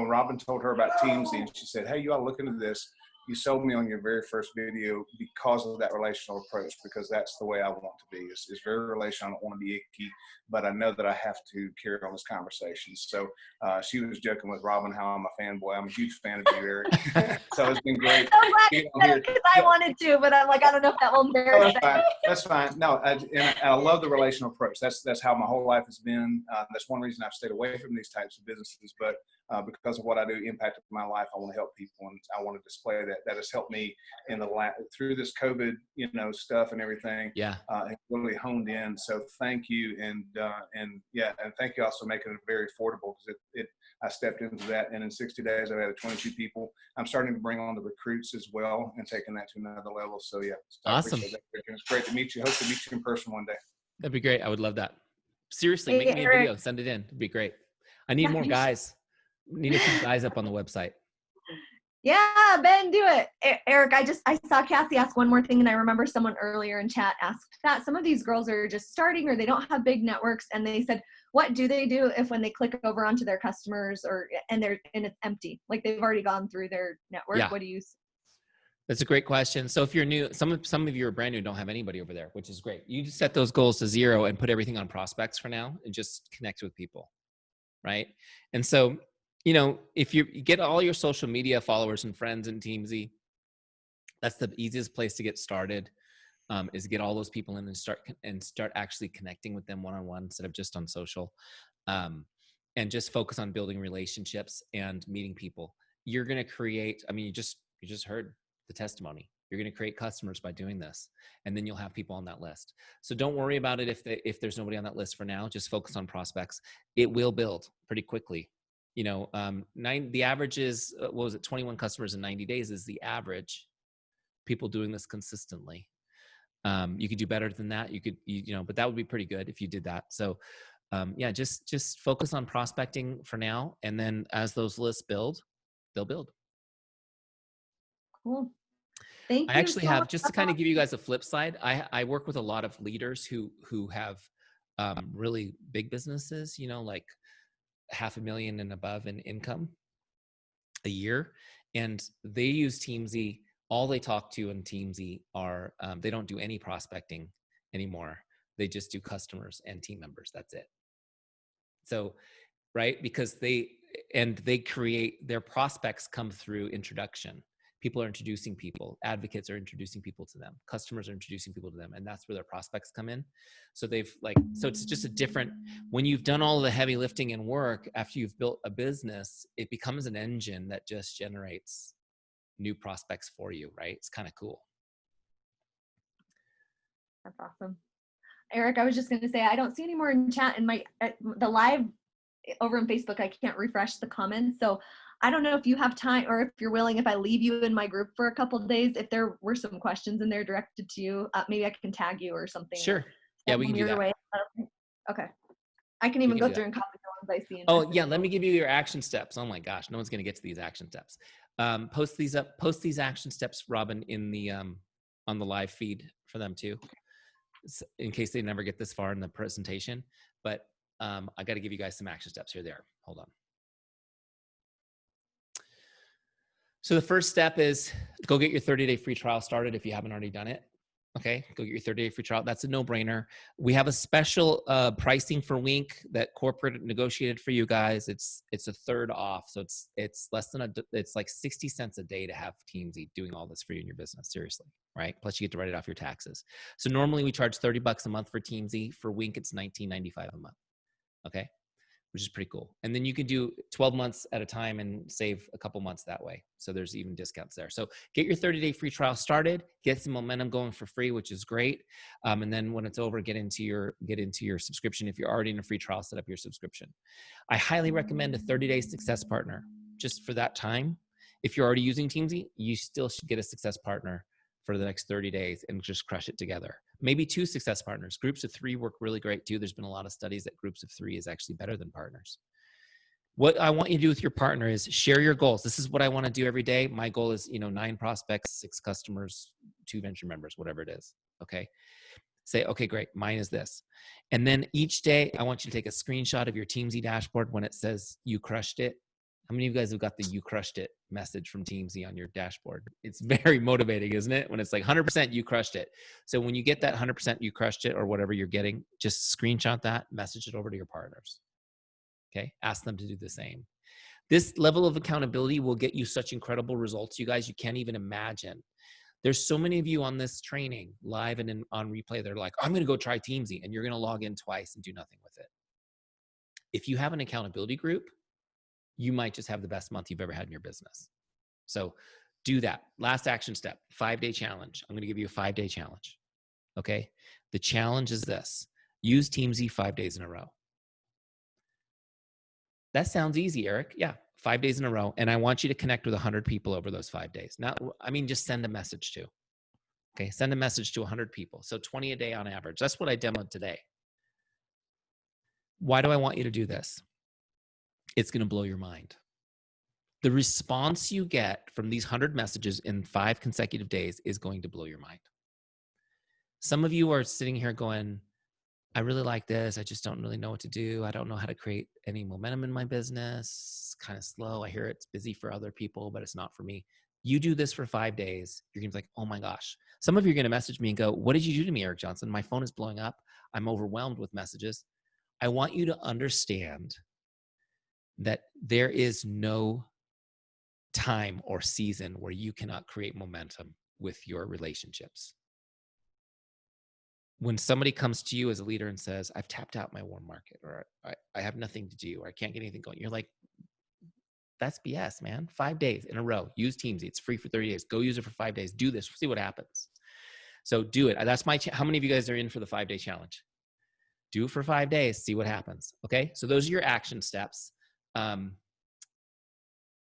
Robin told her about Teamzy, and she said, hey, you ought to look into this. you sold me on your very first video because of that relational approach, because that's the way I want to be. It's very relational. I don't want to be icky, but I know that I have to carry on this conversation. So she was joking with Robin how I'm a fanboy. I'm a huge fan of you, Eric. So it's been great. I'm glad because I wanted to, but I'm like, I don't know if that will embarrass you. That's fine. No, and I love the relational approach. That's how my whole life has been. That's one reason I've stayed away from these types of businesses. But because of what I do impacted my life, I want to help people, and I want to display that. That has helped me in through this COVID, stuff and everything. Yeah, it really honed in. So thank you, and thank you also for making it very affordable, because I stepped into that, and in 60 days I've added 22 people. I'm starting to bring on the recruits as well and taking that to another level. So yeah, awesome. It's great to meet you. Hope to meet you in person one day. That'd be great. I would love that. Seriously, make me a video, send it in. It'd be great. I need more guys. Need a few guys up on the website. Yeah, Ben, do it. Eric, I saw Cassie ask one more thing, and I remember someone earlier in chat asked that. Some of these girls are just starting, or they don't have big networks, and they said, what do they do if when they click over onto their customers and it's empty? Like they've already gone through their network. Yeah. What do you? That's a great question. So if you're new, some of you are brand new, don't have anybody over there, which is great. You just set those goals to 0 and put everything on prospects for now and just connect with people, right? And so, if you get all your social media followers and friends in Teamzy, that's the easiest place to get started, is to get all those people in and start actually connecting with them one-on-one instead of just on social, and just focus on building relationships and meeting people. You're going to create, you just heard the testimony. You're going to create customers by doing this, and then you'll have people on that list. So don't worry about it if there's nobody on that list for now. Just focus on prospects. It will build pretty quickly. The average is 21 customers in 90 days is the average. People doing this consistently. You could do better than that. You could, but that would be pretty good if you did that. So, just focus on prospecting for now, and then as those lists build, they'll build. Cool. Thank you. I actually have, just to kind of give you guys a flip side, I work with a lot of leaders who have really big businesses, like $500,000 and above in income a year. And they use Teamzy. All they talk to in Teamzy are, they don't do any prospecting anymore. They just do customers and team members. That's it. So, right. Because they create, their prospects come through introduction. People are introducing people, advocates are introducing people to them, customers are introducing people to them, and that's where their prospects come in. So so it's just a different, when you've done all the heavy lifting and work after you've built a business, it becomes an engine that just generates new prospects for you, right? It's kind of cool. That's awesome. Eric, I was just going to say, I don't see any more in chat in the live over on Facebook. I can't refresh the comments. So I don't know if you have time, or if you're willing, if I leave you in my group for a couple of days, if there were some questions in there directed to you, maybe I can tag you or something. Sure. Yeah, we can do that. Way. Okay. I can even go through and copy the ones I see. Oh yeah, let me give you your action steps. Oh my gosh, no one's going to get to these action steps. Post these action steps, Robin, in the on the live feed for them too, in case they never get this far in the presentation. But I got to give you guys some action steps here. Hold on. So the first step is go get your 30-day free trial started if you haven't already done it. Okay, go get your 30-day free trial. That's a no-brainer. We have a special pricing for Wink that corporate negotiated for you guys. It's a third off, so it's less than it's like 60 cents a day to have Teamzy doing all this for you in your business. Seriously, right? Plus you get to write it off your taxes. So normally we charge $30 a month for Teamzy. For Wink, it's $19.95 a month. Okay, which is pretty cool. And then you can do 12 months at a time and save a couple months that way. So there's even discounts there. So get your 30-day free trial started, get some momentum going for free, which is great. And then when it's over, get into your subscription. If you're already in a free trial, set up your subscription. I highly recommend a 30-day success partner just for that time. If you're already using Teamzy, you still should get a success partner for the next 30 days and just crush it together. Maybe 2 success partners. Groups of 3 work really great too. There's been a lot of studies that groups of 3 is actually better than partners. What I want you to do with your partner is share your goals. This is what I want to do every day. My goal is, 9 prospects, 6 customers, 2 venture members, whatever it is. Okay. Say, okay, great. Mine is this. And then each day I want you to take a screenshot of your Teamzy dashboard when it says you crushed it. How many of you guys have got the "you crushed it" message from Teamzy on your dashboard? It's very motivating, isn't it? When it's like 100% you crushed it. So when you get that 100% you crushed it or whatever you're getting, just screenshot that, message it over to your partners. Okay? Ask them to do the same. This level of accountability will get you such incredible results, you guys, you can't even imagine. There's so many of you on this training, live and on replay, they're like, I'm going to go try Teamzy, and you're going to log in twice and do nothing with it. If you have an accountability group, you might just have the best month you've ever had in your business. So do that. Last action step, 5-day challenge. I'm going to give you a 5-day challenge. Okay. The challenge is this: use Teamzy 5 days in a row. That sounds easy, Eric. Yeah. 5 days in a row. And I want you to connect with 100 people over those 5 days. Just send a message to. Okay. Send a message to 100 people. So 20 a day on average. That's what I demoed today. Why do I want you to do this? It's going to blow your mind. The response you get from these 100 messages in 5 consecutive days is going to blow your mind. Some of you are sitting here going, I really like this. I just don't really know what to do. I don't know how to create any momentum in my business. It's kind of slow. I hear it's busy for other people, but it's not for me. You do this for 5 days. You're going to be like, oh my gosh. Some of you are going to message me and go, what did you do to me, Eric Johnson? My phone is blowing up. I'm overwhelmed with messages. I want you to understand that there is no time or season where you cannot create momentum with your relationships. When somebody comes to you as a leader and says, I've tapped out my warm market, or I have nothing to do, or I can't get anything going, you're like, that's BS, man. 5 days in a row. Use Teamzy. It's free for 30 days. Go use it for 5 days. Do this. See what happens. So do it. That's my how many of you guys are in for the 5-day challenge? Do it for 5 days. See what happens. Okay. So those are your action steps.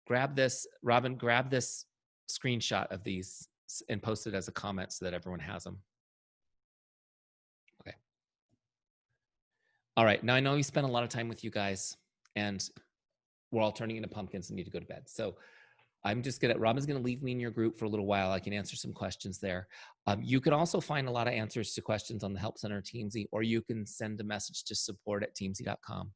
Grab this, Robin, grab this screenshot of these and post it as a comment so that everyone has them. Okay. All right. Now I know we spent a lot of time with you guys and we're all turning into pumpkins and need to go to bed. So Robin's going to leave me in your group for a little while. I can answer some questions there. You can also find a lot of answers to questions on the Help Center Teamzy, or you can send a message to support@teamzy.com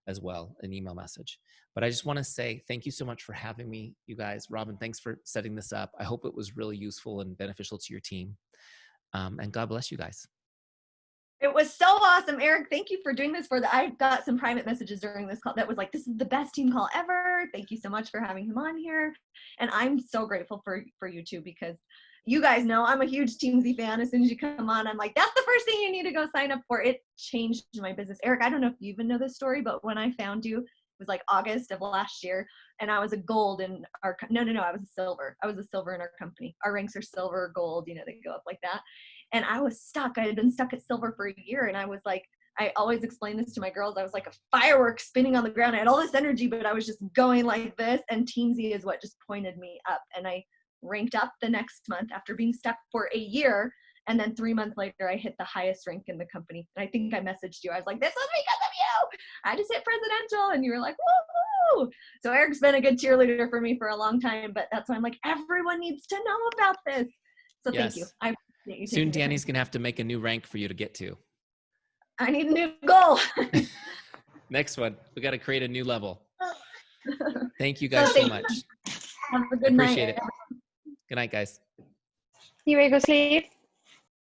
as well, an email message. But I just want to say thank you so much for having me, you guys. Robin, thanks for setting this up. I hope it was really useful and beneficial to your team. And God bless you guys. It was so awesome, Eric. Thank you for doing this. I got some private messages during this call that was like, this is the best team call ever. Thank you so much for having him on here. And I'm so grateful for you too, because you guys know I'm a huge Teamzy fan. As soon as you come on, I'm like, that's the first thing you need to go sign up for. It changed my business. Eric, I don't know if you even know this story, but when I found you, it was like August of last year, and I was a gold in our, no, I was a silver. I was a silver in our company. Our ranks are silver, gold, they go up like that. And I was stuck. I had been stuck at silver for a year. And I was like, I always explain this to my girls. I was like a firework spinning on the ground. I had all this energy, but I was just going like this. And Teamzy is what just pointed me up. And I ranked up the next month after being stuck for a year. And then 3 months later, I hit the highest rank in the company. And I think I messaged you. I was like, this was because of you. I just hit presidential. And you were like, woo-hoo. So Eric's been a good cheerleader for me for a long time. But that's why I'm like, everyone needs to know about this. So Yes. Thank you. Soon Danny's going to have to make a new rank for you to get to. I need a new goal. Next one. We got to create a new level. Thank you guys so much. Have a good night. Appreciate it. Good night, guys. You ready to go sleep?